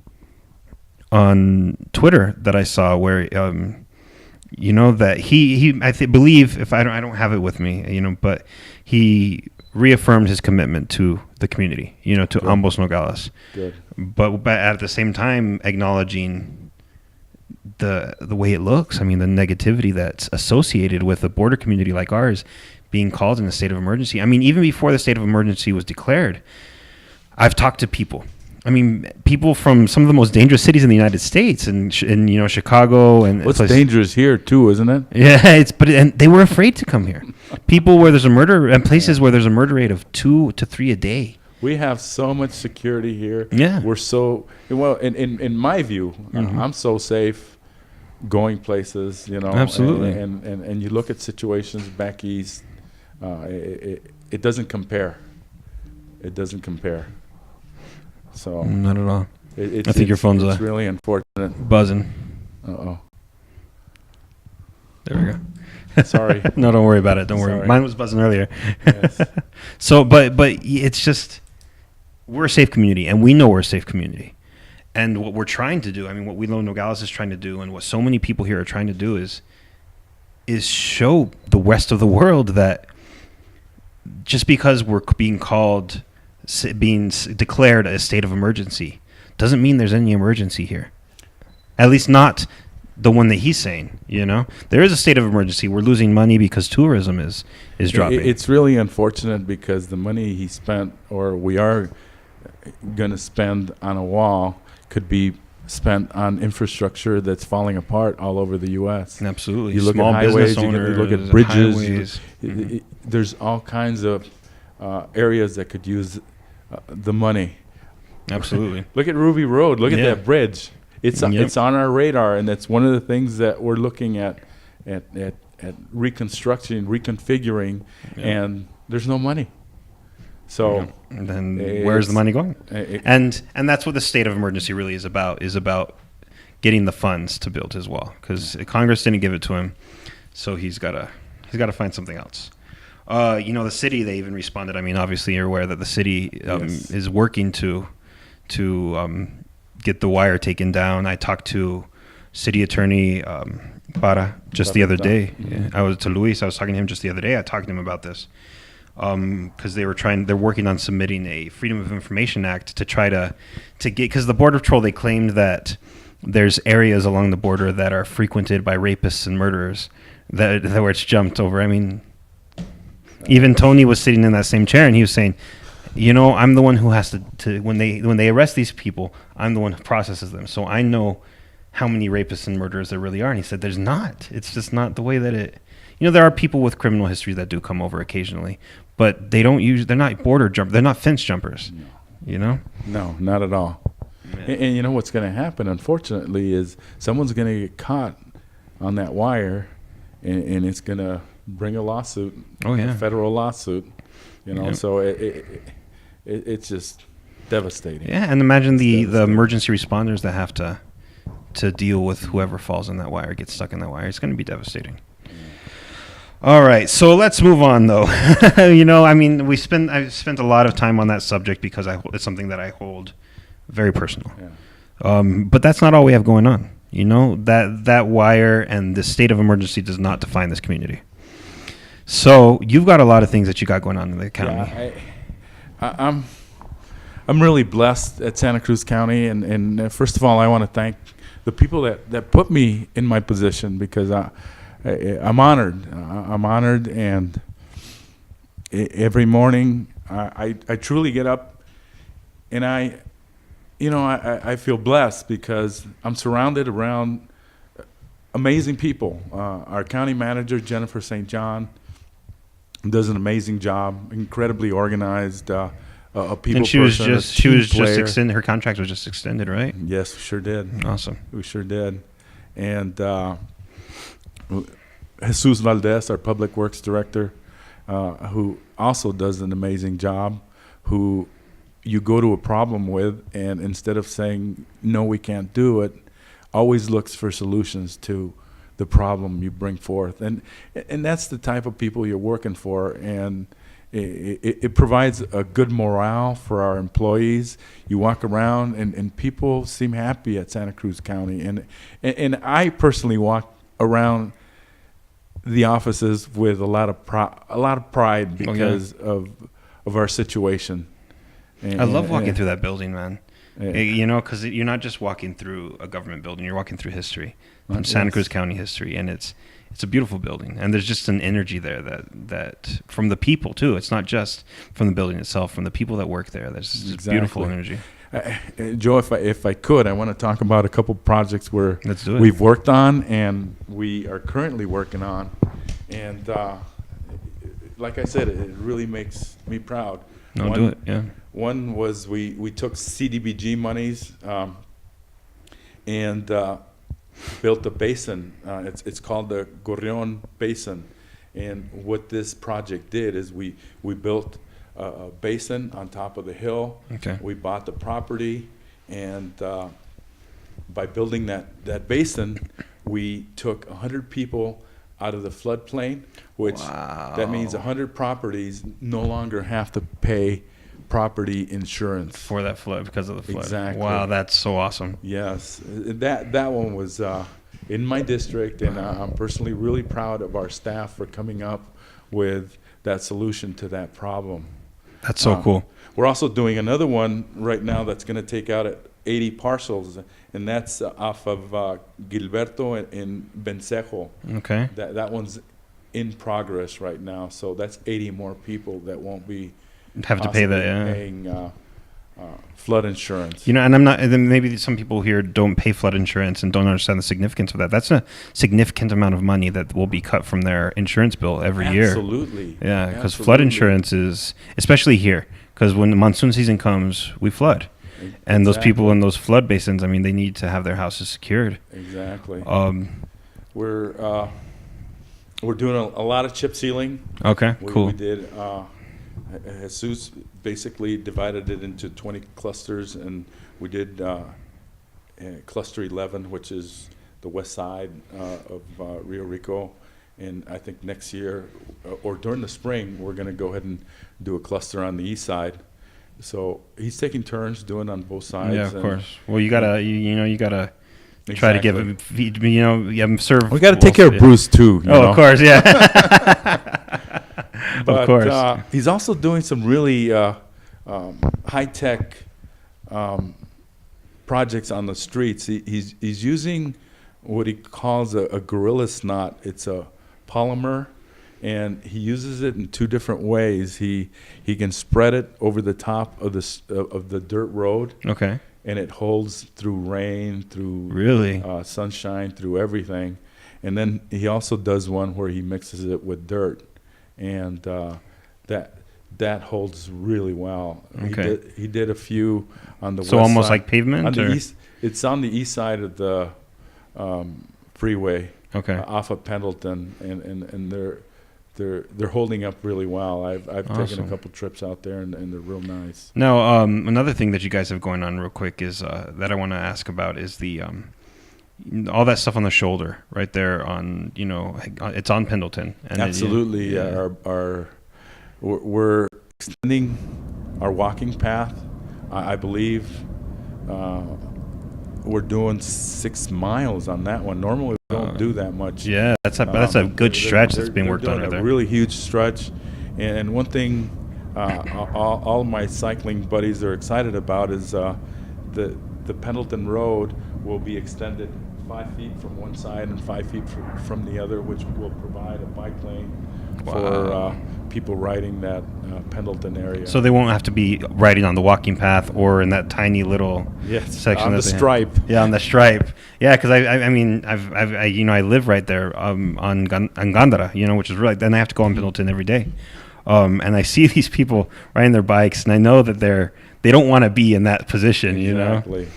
Twitter that I saw where that he believe, if I don't have it with me, but he reaffirmed his commitment to the community, to Good. Ambos Nogales. Good. But at the same time acknowledging the way it looks. I mean, the negativity that's associated with a border community like ours being called in a state of emergency. I mean, even before the state of emergency was declared, I've talked to people. I mean, people from some of the most dangerous cities in the United States, and Chicago, and what's dangerous here too, isn't it? Yeah, and they were afraid to come here. People where there's a murder, and places where there's a murder rate of 2 to 3 a day. We have so much security here. Yeah, we're so well. In my view, I'm so safe going places. Absolutely. And you look at situations back east, it doesn't compare. It doesn't compare. So not at all. I think your phone's it's really unfortunate. Buzzing. Uh-oh. There we go. Sorry. No, don't worry about it. Don't worry. Sorry. Mine was buzzing earlier. Yes. So, but it's just, we're a safe community, and we know we're a safe community. And what we're trying to do, I mean, what we know Nogales is trying to do, and what so many people here are trying to do is show the rest of the world that just because we're being declared a state of emergency doesn't mean there's any emergency here. At least not the one that he's saying, you know? There is a state of emergency. We're losing money because tourism is dropping. It's really unfortunate because the money he spent, or we are going to spend on a wall, could be spent on infrastructure that's falling apart all over the U.S. Absolutely. You look Small at highways, business owners, you look at bridges. highways. There's all kinds of areas that could use the money. Absolutely. Look at Ruby Road. Look at Yeah. that bridge. It's on our radar, and that's one of the things that we're looking at reconstructing, reconfiguring, and there's no money. So and then where's the money going? And that's what the state of emergency really is about getting the funds to build his wall, because Congress didn't give it to him, so he's got to find something else. The city, they even responded. I mean, obviously you're aware that the city is working to get the wire taken down. I talked to City Attorney Para just the other day. Mm-hmm. I was talking to him just the other day. I talked to him about this. Because they're working on submitting a Freedom of Information Act to try to get, because the Border Patrol, they claimed that there's areas along the border that are frequented by rapists and murderers that where it's jumped over. I mean, even Tony was sitting in that same chair and he was saying, I'm the one who has to when they arrest these people, I'm the one who processes them. So I know how many rapists and murderers there really are. And he said, there's not. It's just not the way that it. There are people with criminal history that do come over occasionally, but they're not they're not fence jumpers, No, not at all. Yeah. And you know what's going to happen, unfortunately, is someone's going to get caught on that wire, and it's going to bring a lawsuit, a federal lawsuit, so it's just devastating. Yeah, and imagine the emergency responders that have to deal with whoever falls in that wire, gets stuck in that wire. It's going to be devastating. All right, so let's move on, though. I've spent a lot of time on that subject because it's something that I hold very personal. Yeah. But that's not all we have going on. That wire and the state of emergency does not define this community. So you've got a lot of things that you got going on in the county. Yeah, I'm really blessed at Santa Cruz County, and first of all, I want to thank the people that put me in my position, because I'm honored. I'm honored, and every morning I truly get up, and I feel blessed because I'm surrounded around amazing people. Our county manager, Jennifer St. John, does an amazing job, incredibly organized, a people and she person. was just extended. Her contract was just extended, right? Yes, we sure did. Awesome. We sure did. And Jesus Valdez, our public works director, who also does an amazing job, who you go to a problem with, and instead of saying, no, we can't do it, always looks for solutions to the problem you bring forth. And that's the type of people you're working for, and it provides a good morale for our employees. You walk around, and people seem happy at Santa Cruz County. And I personally walk around the offices with a lot of pride because of our situation. I love walking through that building, man. Because you're not just walking through a government building; you're walking through history, Santa Cruz County history, and it's a beautiful building. And there's just an energy there that from the people too. It's not just from the building itself; from the people that work there. There's this beautiful energy. Joe, if I could, I want to talk about a couple projects where Let's do it. We've worked on and we are currently working on, and like I said, it really makes me proud. Do it. Yeah. One was we took CDBG monies and built a basin. It's called the Gorrion Basin, and what this project did is we built a basin on top of the hill. Okay. We bought the property, and by building that basin, we took 100 people out of the floodplain, which that means 100 properties no longer have to pay property insurance for that flood because of the flood. Exactly. Wow, that's so awesome. Yes, that one was in my district, and I'm personally really proud of our staff for coming up with that solution to that problem. That's so cool. We're also doing another one right now that's going to take out 80 parcels, and that's off of Gilberto and Vencejo. Okay. That one's in progress right now, so that's 80 more people that won't be have to pay that. Paying flood insurance. You know, and I'm not. And then maybe some people here don't pay flood insurance and don't understand the significance of that. That's a significant amount of money that will be cut from their insurance bill every year. Absolutely. Yeah, because flood insurance is, especially here, because when the monsoon season comes, we flood. And those people in those flood basins, I mean, they need to have their houses secured. Exactly. We're doing a lot of chip sealing. Okay, cool. We did. Jesus basically divided it into 20 clusters, and we did cluster 11, which is the west side of Rio Rico. And I think next year, or during the spring, we're going to go ahead and do a cluster on the east side. So he's taking turns doing on both sides. Yeah, of course. Well, you gotta, you gotta try to give him, serve. We got to take care of Bruce too. You know? Of course, yeah. But, of course. He's also doing some really high-tech projects on the streets. He's using what he calls a gorilla snot. It's a polymer, and he uses it in two different ways. He can spread it over the top of the dirt road. Okay. And it holds through rain, through sunshine, through everything. And then he also does one where he mixes it with dirt, and that holds really well. Okay. He did a few on the west side. So almost like pavement? On the east, it's on the east side of the freeway. Okay. Off of Pendleton, and they're holding up really well. I've taken a couple trips out there, and they're real nice. Now, another thing that you guys have going on real quick is that I want to ask about is the all that stuff on the shoulder right there on, it's on Pendleton. And absolutely. We're extending our walking path. I believe we're doing 6 miles on that one. Normally we don't do that much. Yeah, that's a good stretch that's being worked on right there. A really huge stretch. And one thing all my cycling buddies are excited about is the Pendleton Road will be extended 5 feet from one side and 5 feet from the other, which will provide a bike lane for people riding that Pendleton area. So they won't have to be riding on the walking path or in that tiny little section on the stripe. Yeah, on the stripe. Yeah, because I mean I live right there on Gandara, which is really, then I have to go on Pendleton every day, and I see these people riding their bikes, and I know that they don't want to be in that position, Exactly.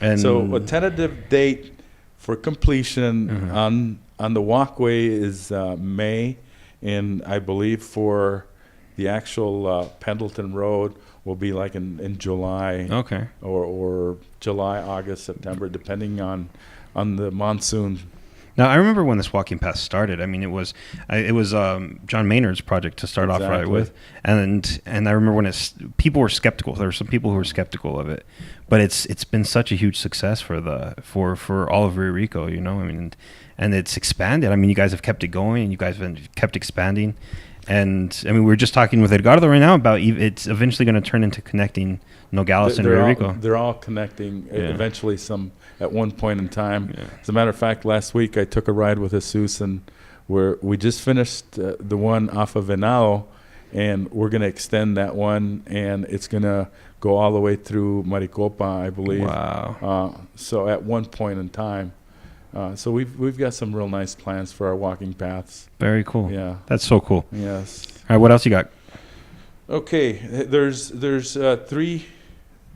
And so a tentative date for completion on the walkway is May, and I believe for the actual Pendleton Road will be like in July. Okay. Or July, August, September, depending on the monsoon. Now I remember when this walking path started. I mean, it was John Maynard's project to start off right with, and I remember when people were skeptical. There were some people who were skeptical of it, but it's been such a huge success for all of Rio Rico. I mean, and it's expanded. I mean, you guys have kept it going, and you guys have kept expanding. And I mean, we were just talking with Edgardo right now about it's eventually going to turn into connecting Nogales and Rio Rico. They're all connecting eventually, some at one point in time. Yeah. As a matter of fact, last week I took a ride with Jesus, and we just finished the one off of Venado, and we're going to extend that one, and it's going to go all the way through Maricopa, I believe. Wow. So at one point in time. So we've got some real nice plans for our walking paths. Very cool. Yeah, that's so cool. Yes. All right, what else you got? Okay, there's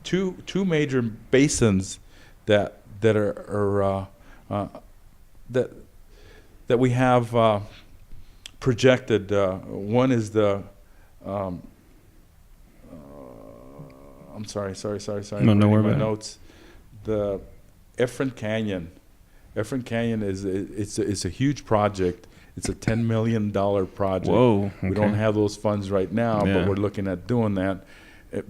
two major basins that we have projected. One is the I'm sorry. No worry about notes. The Efren Canyon. Efren Canyon is a huge project. It's a $10 million project. Whoa. Okay. We don't have those funds right now, Yeah. but we're looking at doing that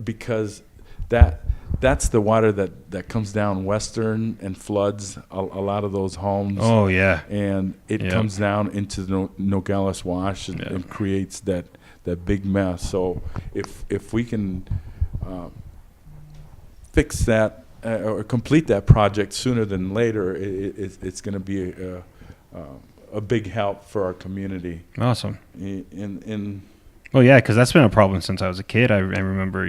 because that's the water that comes down Western and floods a lot of those homes. Oh, yeah. And it comes down into the Nogales Wash and creates that big mess. So if we can fix that or complete that project sooner than later, it's going to be a big help for our community. Awesome. Well, yeah, because that's been a problem since I was a kid. I remember,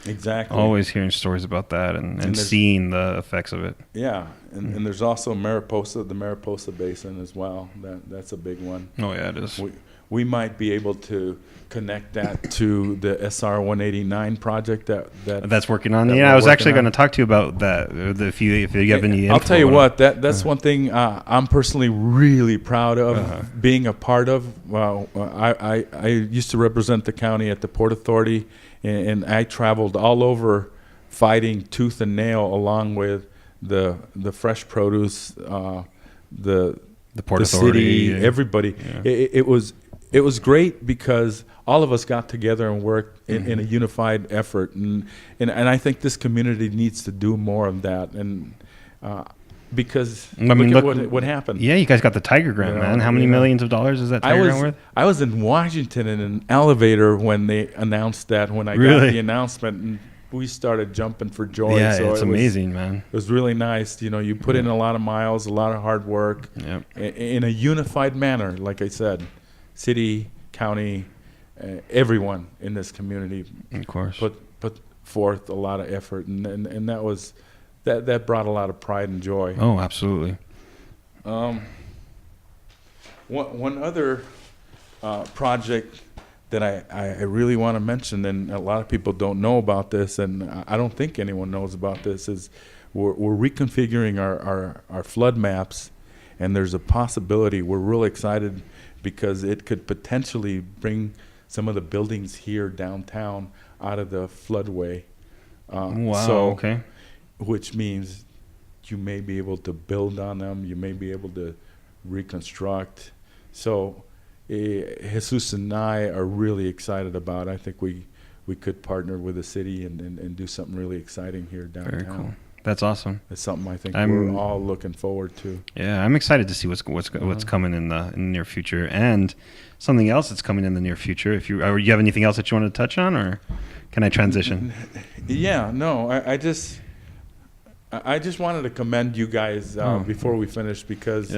exactly, always hearing stories about that and seeing the effects of it. Yeah, and there's also the Mariposa Basin as well. That's a big one. Oh, yeah, it is. We might be able to connect that to the SR 189 project that's working on. Yeah, I was actually going to talk to you about that. If you have any info. I'll tell you what, that's one thing I'm personally really proud of being a part of. Well, I used to represent the county at the Port Authority, and I traveled all over fighting tooth and nail along with the fresh produce, the Port Authority, city, everybody. Yeah. It was great because all of us got together and worked in a unified effort, and I think this community needs to do more of that. And because look what happened. Yeah, you guys got the Tiger Grant, man. How many millions of dollars is that Tiger Grant worth? I was in Washington in an elevator when they announced that. When I got the announcement, and we started jumping for joy. Yeah, so it's amazing, man. It was really nice. You put in a lot of miles, a lot of hard work, in a unified manner. Like I said, city, county, everyone in this community, of course, put forth a lot of effort, and that brought a lot of pride and joy. Oh, absolutely. One other project that I really want to mention, and a lot of people don't know about this, and I don't think anyone knows about this, is we're reconfiguring our flood maps, and there's a possibility. We're really excited because it could potentially bring some of the buildings here downtown out of the floodway. Wow, okay. Which means you may be able to build on them, you may be able to reconstruct. So Jesus and I are really excited about it. I think we could partner with the city and do something really exciting here downtown. Very cool. That's awesome. It's something I think we're all looking forward to. Yeah, I'm excited to see what's coming in the near future, and something else that's coming in the near future. If you have anything else that you want to touch on, or can I transition? Yeah, no, I just wanted to commend you guys before we finish, because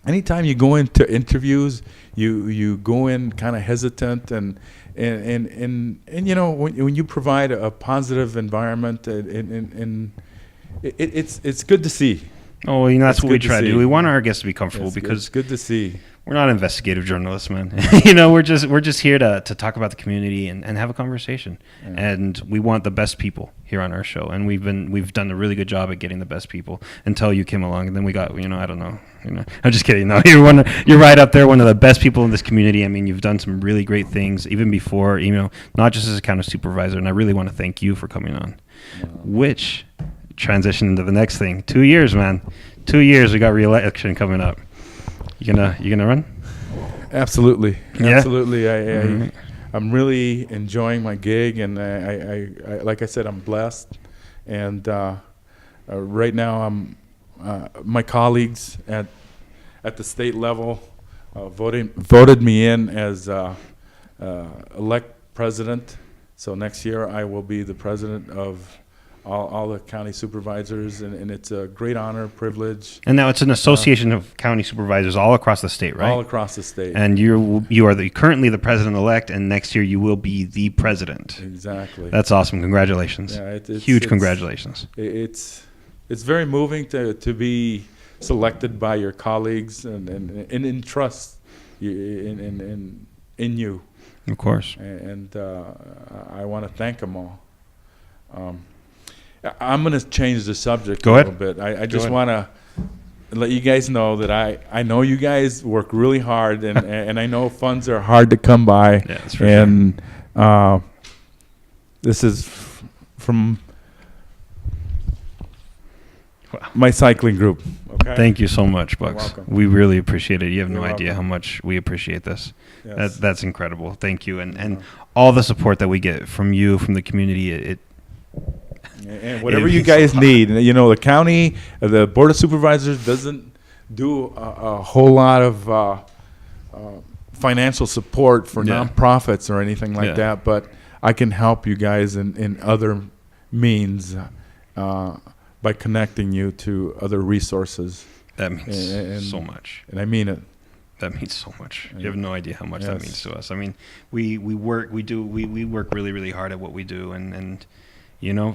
anytime you go into interviews, you go in kind of hesitant, and when you provide a positive environment, and it's good to see. Oh, that's what we try to do. We want our guests to be comfortable, because it's good to see. We're not investigative journalists, man. We're just here to talk about the community and have a conversation. Yeah. And we want the best people here on our show, and we've done a really good job at getting the best people until you came along, and then we got I don't know. I'm just kidding. No, you're right up there, one of the best people in this community. I mean, you've done some really great things even before, not just as a county supervisor. And I really want to thank you for coming on. Which transition into the next thing. 2 years, man. 2 years. We got re-election coming up. You gonna run? Absolutely. Yeah? Absolutely. I'm really enjoying my gig, and I like I said, I'm blessed. And right now, my colleagues at the state level voted me in as elect president. So next year, I will be the president of all the county supervisors, and it's a great honor, privilege. And now it's an association of county supervisors all across the state, right? All across the state. And you are currently the president-elect, and next year you will be the president. Exactly. That's awesome. Congratulations. Yeah, Huge congratulations. It's very moving to be selected by your colleagues and in trust in you. Of course. And I want to thank them all. I'm going to change the subject a little bit. I just want to let you guys know that I know you guys work really hard, and I know funds are hard to come by. Yeah, that's for sure. This is from my cycling group. Okay. Thank you so much, Bucks. welcome. We really appreciate it. You have no You're idea welcome. how much we appreciate this. Yes. That's incredible. Thank you, and all the support that we get from you, from the community. And whatever It you means a guys lot. need, the county, the board of supervisors doesn't do a whole lot of financial support for Yeah. nonprofits or anything like Yeah. that, but I can help you guys in other means by connecting you to other resources, That means And- so much. and I mean it. That means so much. You have no idea how much that Yes. means to us. I mean, we work really, really hard at what we do, and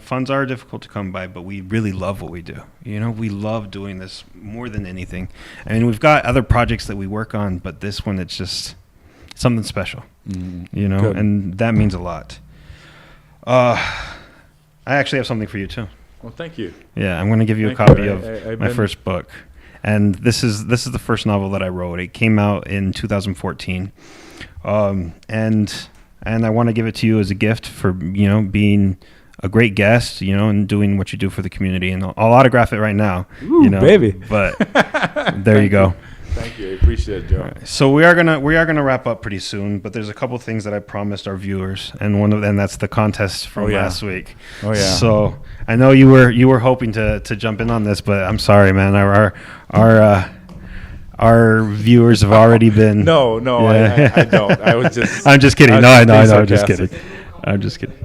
funds are difficult to come by, but we really love what we do. We love doing this more than anything. I mean, we've got other projects that we work on, but this one, it's just something special, Good. and that means a lot. I actually have something for you too. Well, thank you. Yeah, I'm going to give you a Thank copy you. of I've my been- first book, and this is the first novel that I wrote. It came out in 2014, and I want to give it to you as a gift for being a great guest, and doing what you do for the community. And I'll autograph it right now, Ooh, baby. But there you go. Thank you. I appreciate it, Joe. So we are gonna wrap up pretty soon, but there's a couple things that I promised our viewers, and one of them that's the contest from Oh, yeah. last week. Oh, yeah. So I know you were hoping to jump in on this, but I'm sorry, man. Our viewers have already been. No, Yeah. I don't. I was just. I'm just kidding. I was No, I just know. being I'm just sarcastic. kidding. I'm just kidding.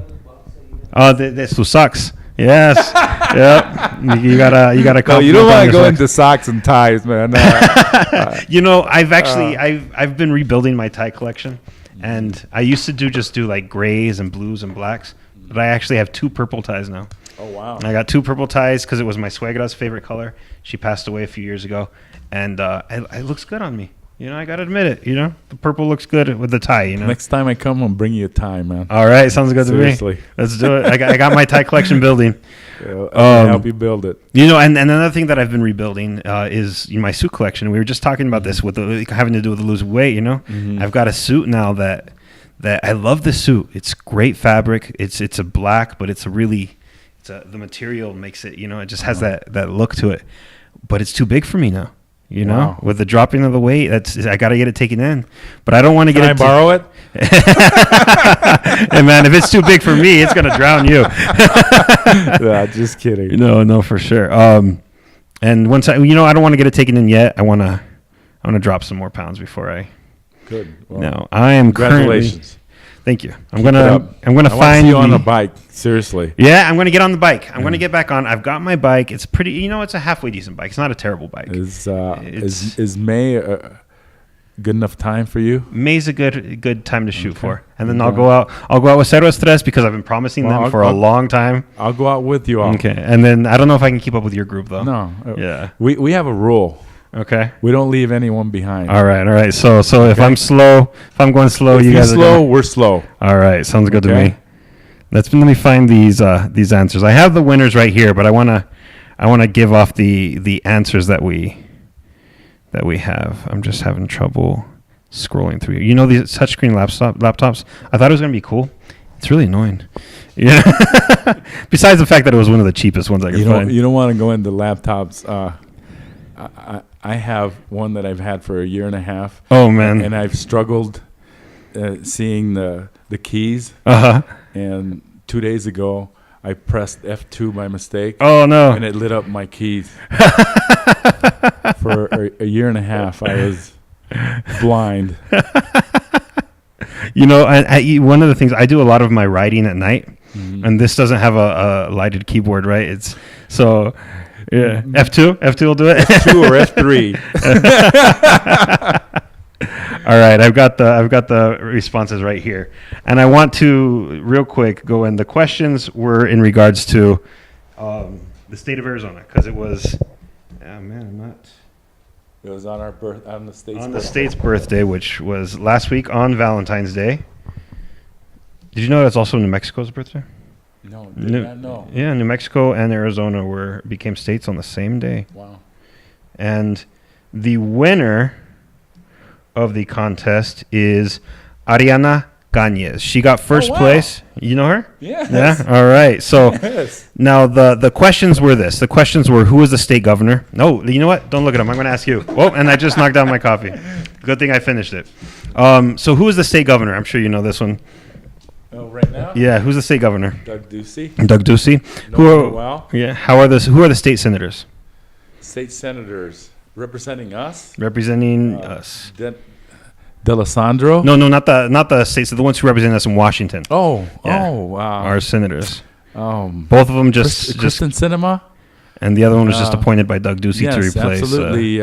Oh, this who sucks. Yes. Yep. You gotta. No, you compliment don't on want to your go socks. into socks and ties, man. I've actually I've been rebuilding my tie collection, and I used to do like grays and blues and blacks, but I actually have 2 purple ties now. Oh, wow. I got 2 purple ties because it was my suegra's favorite color. She passed away a few years ago, and it looks good on me. I gotta admit it. The purple looks good with the tie. Next time I come, I'll bring you a tie, man. All right, sounds good to Seriously. me. Let's do it. I got my tie collection building. I can help you build it. And another thing that I've been rebuilding is my suit collection. We were just talking about this with having to do with the lose weight. I've got a suit now that I love. The suit. It's great fabric. It's a black, but the material makes it. It just has that look to it. But it's too big for me now. Wow. With the dropping of the weight, I got to get it taken in. But I don't want to get Can I it. borrow it? Hey man, if it's too big for me, it's gonna drown you. Yeah, just kidding. No, for sure. And once I don't want to get it taken in yet. I want to drop some more pounds before I. Good. Well, No, I am congratulations. Thank you. I'm Keep it gonna up. I'm gonna I want to find see you on the- a bike. Seriously. Yeah, I'm gonna get on the bike. I'm gonna get back on. I've got my bike. It's pretty. It's a halfway decent bike. It's not a terrible bike. Is May a good enough time for you? May's a good time to shoot Okay. for, and then Good I'll time. go out. I'll go out with Cero Stress because I've been promising Well, them for a long time. I'll go out with you all. Okay, and then I don't know if I can keep up with your group though. No. Yeah. We have a rule. Okay. We don't leave anyone behind. All right. So if Okay. I'm slow, if I'm going slow, If you you're guys slow, are we're slow. All right, sounds good to Okay. me. Let me find these answers. I have the winners right here, but I wanna give off the answers that we have. I'm just having trouble scrolling through. These touchscreen laptops. I thought it was gonna be cool. It's really annoying. Yeah. Besides the fact that it was one of the cheapest ones I could find. You don't want to go into laptops. I have one that I've had for a year and a half. Oh man. And I've struggled seeing the keys. Uh-huh. And 2 days ago, I pressed F2 by mistake. Oh no. And it lit up my keys. For a year and a half, I was blind. One of the things I do a lot of my writing at night, and this doesn't have a lighted keyboard, right? It's so yeah. F2 will do it. F2 or F3. All right, I've got the responses right here, and I want to real quick go in. The questions were in regards to the state of Arizona because it was. Oh man, I'm not. It was on the state's On the state's birthday, which was last week on Valentine's Day. Did you know that's also New Mexico's birthday? No, did not know. Yeah, New Mexico and Arizona became states on the same day. Wow. And the winner of the contest is Ariana Gañez. She got first wow. place. You know her? Yes. Yeah. All right. So Yes. now the questions were this. The questions were, who was the state governor? No, you know what? Don't look at him. I'm going to ask you. Oh, and I just knocked down my coffee. Good thing I finished it. So who was the state governor? I'm sure you know this one. Oh, right now? Yeah. Who's the state governor? Doug Ducey. Doug Ducey. Wow. Yeah. Who are the state senators? State senators representing us. Representing us. D'Alessandro. No, not the states. The ones who represent us in Washington. Oh, Yeah. wow. Our senators. Both Both of them just Kristen Sinema. and the other one was just appointed by Doug Ducey Yes, to replace absolutely.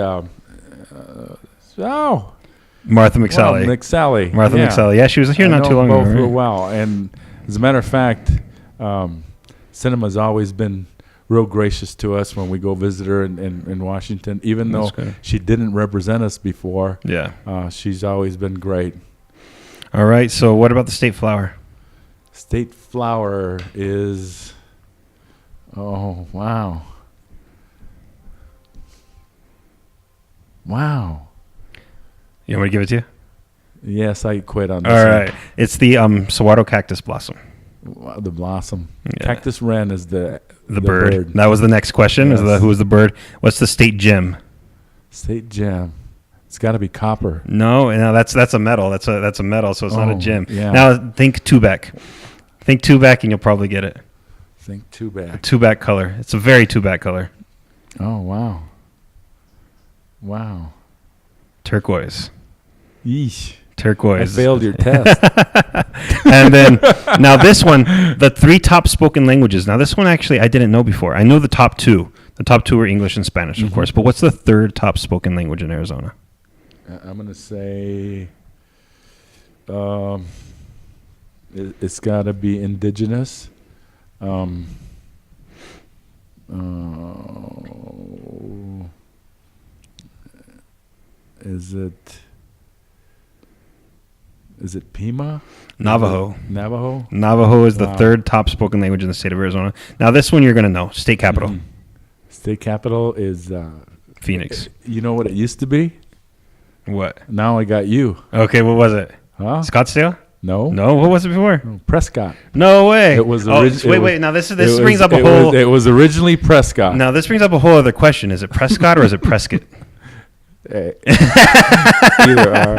Martha McSally. McSally. Martha McSally. Yeah, she was here I not know too long both ago. real Right? well, and as a matter of fact, Sinema's always been real gracious to us when we go visit her in Washington. Even That's though good. she didn't represent us before, Yeah. she's always been great. All right. So what about the state flower? State flower is, oh, wow. Wow. You want me to give it to you? Yes, I quit on this All one. right. It's the saguaro cactus blossom. Wow, the blossom. Yeah. Cactus wren is the Bird. That was the next question. Yes. Who was the bird? What's the state gem? State gem. It's got to be copper. No, that's a metal. That's a metal, so it's not a Oh, gem. yeah. Now think two-back. Think two-back and you'll probably get it. Think two back. Two-back color. It's a very two-back color. Oh, wow. Wow. Turquoise. Yeesh. Turquoise. I failed your test. And then now this one, the 3 top spoken languages. Now this one actually I didn't know before. I know the top 2. The top 2 are English and Spanish, of course. But what's the 3rd top spoken language in Arizona? I'm going to say it's got to be indigenous. Is it Pima? Navajo. Navajo? Navajo is the Wow. 3rd top spoken language in the state of Arizona. Now this one you're going to know. State capital. Mhm. State capital is Phoenix. you know what it used to be? What? Now I got you. Okay, what was it? Huh? Scottsdale? No. No, what was it before? No, Prescott. No way. It was wait. Now this brings up a whole. It was originally Prescott. Now this brings up a whole other question. Is it Prescott or is it Prescott? Either or.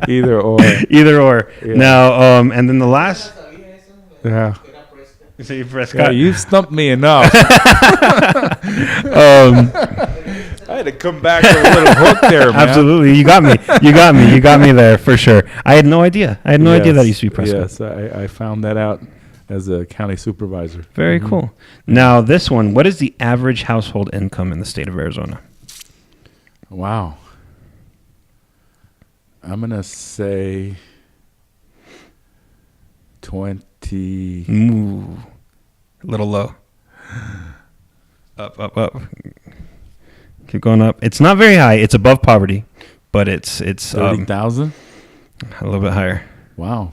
Either or. Either or. Yeah. Now, and then the last. Yeah. So you Yeah, Prescott. you stumped me enough. I had to come back with a little hook there, man. Absolutely, you got me. You got me there for sure. I had no idea. I had no idea that used to be Prescott. Yes, I found that out as a county supervisor. Very cool. Now this one. What is the average household income in the state of Arizona? Wow. I'm going to say 20. Ooh, a little low. Up. Keep going up. It's not very high. It's above poverty, but it's 30,000? a little bit higher. Wow.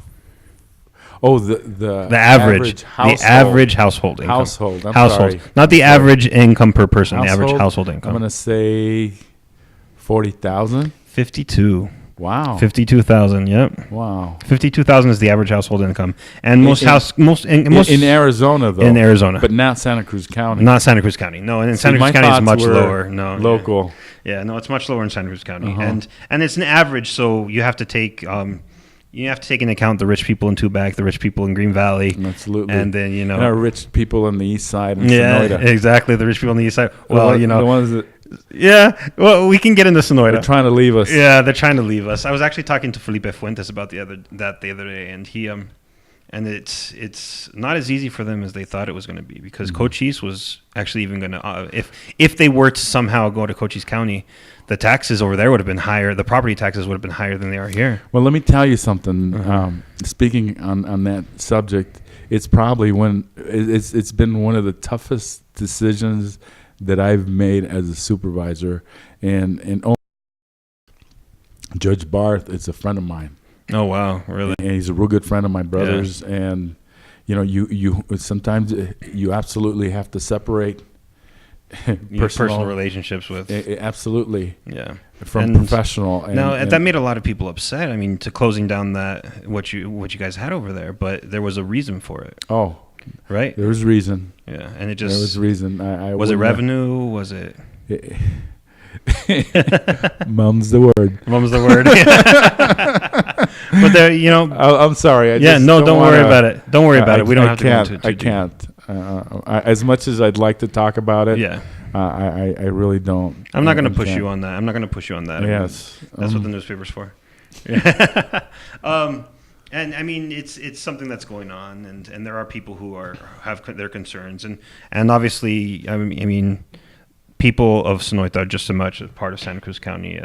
Oh, the average household. The average household income. Household. I'm household. sorry. Not the average income per person. The average Household? household I'm income. going to say 40,000. 52. Wow. 52,000. Yep. Wow. 52,000 is the average household income, and most In Arizona, though. in Arizona, But not Santa Cruz County. not Santa Cruz County. No, and in See, Santa Cruz my County is thoughts much were lower. No, local. Yeah, no, it's much lower in Santa Cruz County, Uh-huh. and it's an average. So you have to take into account the rich people in Tubac, the rich people in Green Valley, Absolutely. and then And our rich people on the east side in yeah, Sonoyta. exactly, the rich people on the east side. Well, the ones that yeah. Well, we can get into Sonoyta. are trying to leave us. Yeah, they're trying to leave us. I was actually talking to Felipe Fuentes about the other day, and he and it's not as easy for them as they thought it was going to be, because Cochise was actually even going to if they were to somehow go to Cochise County, the taxes over there would have been higher. The property taxes would have been higher than they are here. Well, let me tell you something. Speaking on that subject, it's probably it's been one of the toughest decisions that I've made as a supervisor, and Judge Barth is a friend of mine. Oh wow, really? And he's a real good friend of my brother's, and you know, you sometimes you absolutely have to separate personal relationships with. Absolutely. Yeah. From professional. That made a lot of people upset. I mean, to closing down that what you guys had over there, but there was a reason for it. Oh, right. There was reason. Yeah, and it just there was reason. Was it revenue? Was it? Mum's the word. Mum's the word. But there, I'm sorry. Don't worry about it. Don't worry about it. We don't have to go into it. I can't. As much as I'd like to talk about it. Yeah. I really don't. I'm not going to push you on that. I'm not going to push you on that. Yes. That's what the newspaper's for. And I mean, it's something that's going on, and there are people who have their concerns, and obviously, I mean, people of Sonoita are just as much a part of Santa Cruz County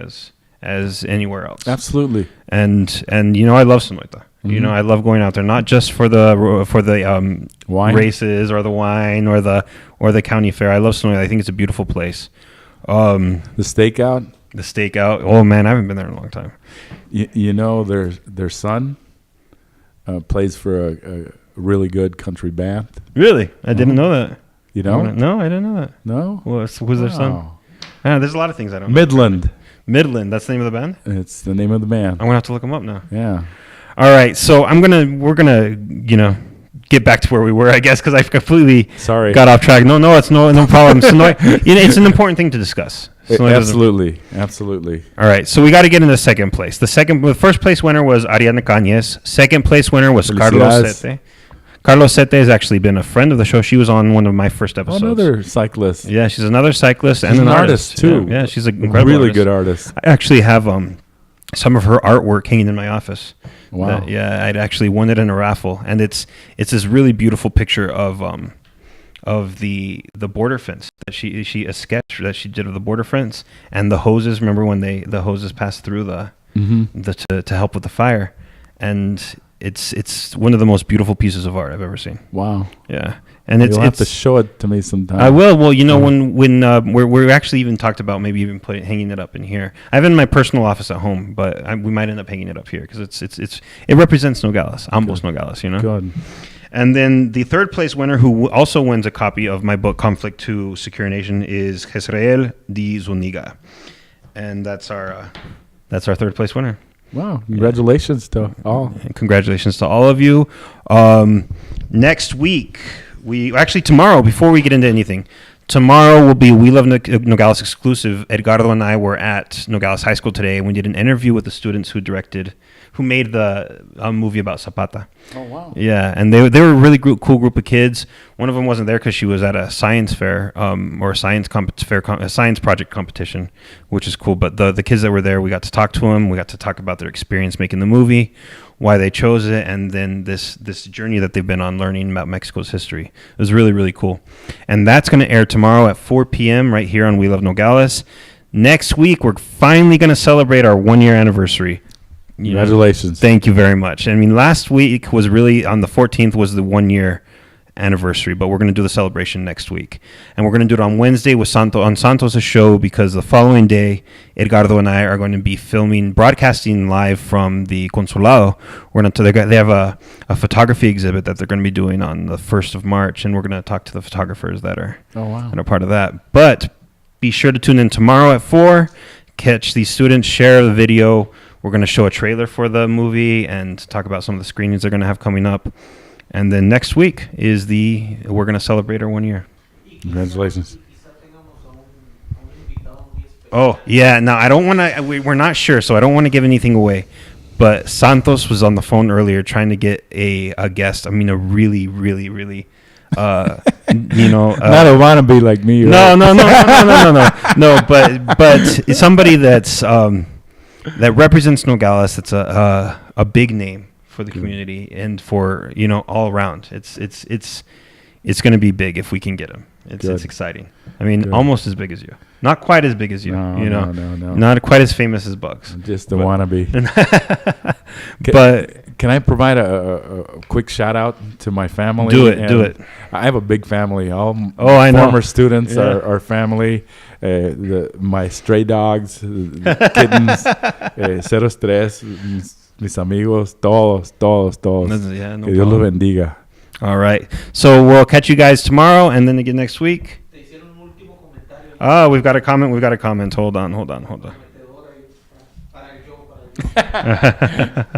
as anywhere else. Absolutely. And I love Sonoita. Mm-hmm. I love going out there, not just for the wine? Races or the wine or the county fair. I love Sonoita. I think it's a beautiful place. The stakeout. Oh man, I haven't been there in a long time. Their son plays for a really good country band. Really? I didn't know that. You don't? No, I didn't know that. No? Who's their son? There's a lot of things I don't know. Midland, that's the name of the band? It's the name of the band. I'm going to have to look them up now. Yeah. All right, so we're going to, get back to where we were, I guess, because I completely got off track. No, it's no problem. It's an important thing to discuss. Absolutely. All right, so we got to get into second place. The first place winner was Ariadna Cañez. Second place winner was Carlos Sete. Carlos Sete has actually been a friend of the show. She was on one of my first episodes. Another cyclist. Yeah, she's another cyclist and an artist too. Yeah, she's an incredible really good artist. I actually have some of her artwork hanging in my office. Wow. I'd actually won it in a raffle, and it's this really beautiful picture of the border fence that a sketch that she did of the border fence and the hoses. Remember when the hoses passed through to help with the fire, and it's one of the most beautiful pieces of art I've ever seen. Wow. Yeah. And you'll have to show it to me sometime. I will. Well, when we're actually even talked about maybe even hanging it up in here. I have it in my personal office at home, but we might end up hanging it up here because it represents Nogales, ambos Nogales, Good. And then the third place winner, who also wins a copy of my book Conflict to Secure a Nation, is Jezreel Di Zuniga, and that's our third place winner. Wow! Congratulations to all. And congratulations to all of you. Next week. Tomorrow, before we get into anything, tomorrow will be We Love Nogales exclusive. Edgardo and I were at Nogales High School today, and we did an interview with the students who made the movie about Zapata. Oh, wow. Yeah, and they were a really cool group of kids. One of them wasn't there because she was at a science fair or a science project competition, which is cool. But the kids that were there, we got to talk to them. We got to talk about their experience making the movie, why they chose it, and then this journey that they've been on learning about Mexico's history. It was really, really cool. And that's going to air tomorrow at 4 p.m. right here on We Love Nogales. Next week, we're finally going to celebrate our 1-year anniversary. Congratulations. Thank you very much. I mean, last week was really, on the 14th was the 1-year anniversary, but we're going to do the celebration next week. And we're going to do it on Wednesday with on Santos' show, because the following day, Edgardo and I are going to be broadcasting live from the Consulado. They have a photography exhibit that they're going to be doing on the 1st of March, and we're going to talk to the photographers that are part of that. But be sure to tune in tomorrow at 4, catch these students, share the video. We're going to show a trailer for the movie and talk about some of the screenings they're going to have coming up. And then next week we're going to celebrate our 1 year. Congratulations. Oh, yeah. No, I don't want to. We're not sure, so I don't want to give anything away. But Santos was on the phone earlier trying to get a guest. I mean, a really, really, really, not a wannabe like me. Right? No. But somebody that represents Nogales. It's a big name for the community and for all around. It's going to be big if we can get him. It's exciting. I mean, almost as big as you. Not quite as big as you. No. Not quite as famous as Bugs. I'm just a wannabe. But can I provide a quick shout out to my family? Do it. I have a big family. All I know. Former students are family. My stray dogs, kittens, 03, mis amigos, todos. Yeah, no que Dios los bendiga. All right. So we'll catch you guys tomorrow and then again next week. Oh, we've got a comment. We've got a comment. Hold on.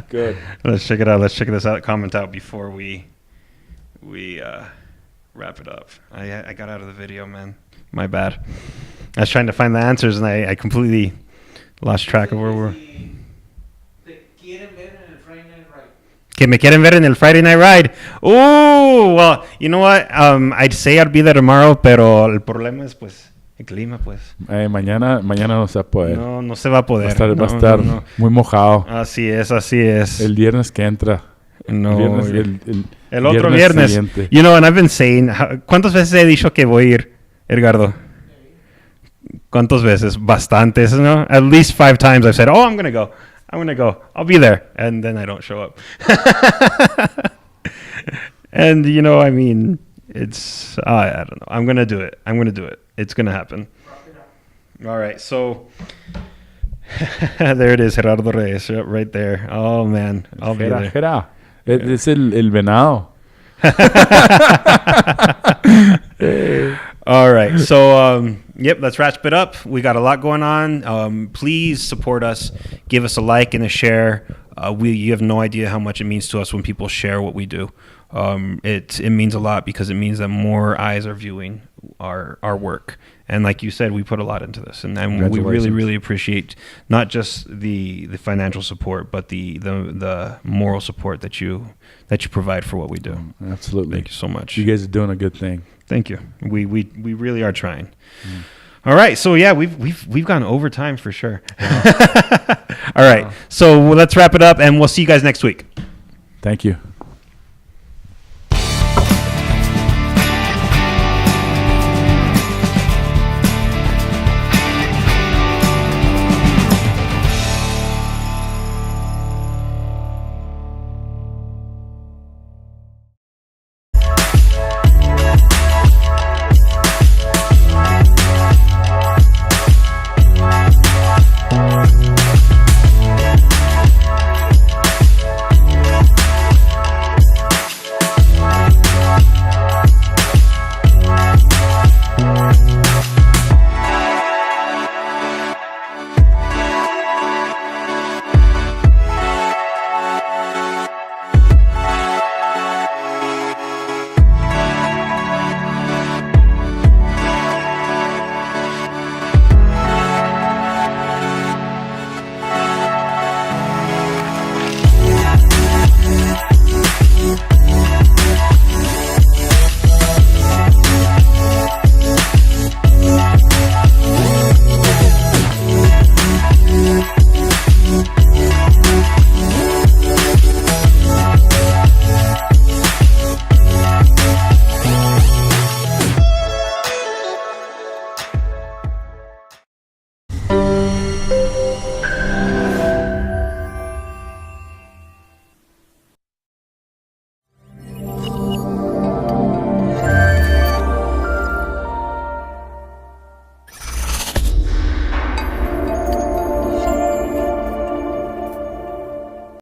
Good. Let's check it out. Let's check this out. Comment out before we wrap it up. I got out of the video, man. My bad. I was trying to find the answers and I completely lost track of where we're. Que me quieren ver en el Friday Night Ride. Oh, well, you know what? I'd say I'd be there tomorrow, pero el problema es, pues, el clima, pues. Mañana no se va a poder. No se va a poder. Va a estar muy mojado. Así es. El viernes que entra. No. El otro viernes viernes. siguiente. You know, and I've been saying, ¿cuántas veces he dicho que voy a ir, Edgardo? ¿Cuántas veces? Bastantes, ¿no? At least 5 times I've said, oh, I'm going to go. I'll be there. And then I don't show up. And, you know, I mean, it's, I don't know. I'm going to do it. It's going to happen. All right. So, there it is, Gerardo Reyes, right there. Oh, man. I'll be there. Gera. Es el venado. All right. So, yep, let's wrap it up. We got a lot going on. Please support us. Give us a like and a share. You have no idea how much it means to us when people share what we do. It means a lot because it means that more eyes are viewing our work. And like you said, we put a lot into this, and we really, really appreciate not just the financial support, but the moral support that you provide for what we do. Absolutely. Thank you so much. You guys are doing a good thing. Thank you. We really are trying. All right. So yeah, we've gone over time for sure. All right. So let's wrap it up, and we'll see you guys next week. Thank you.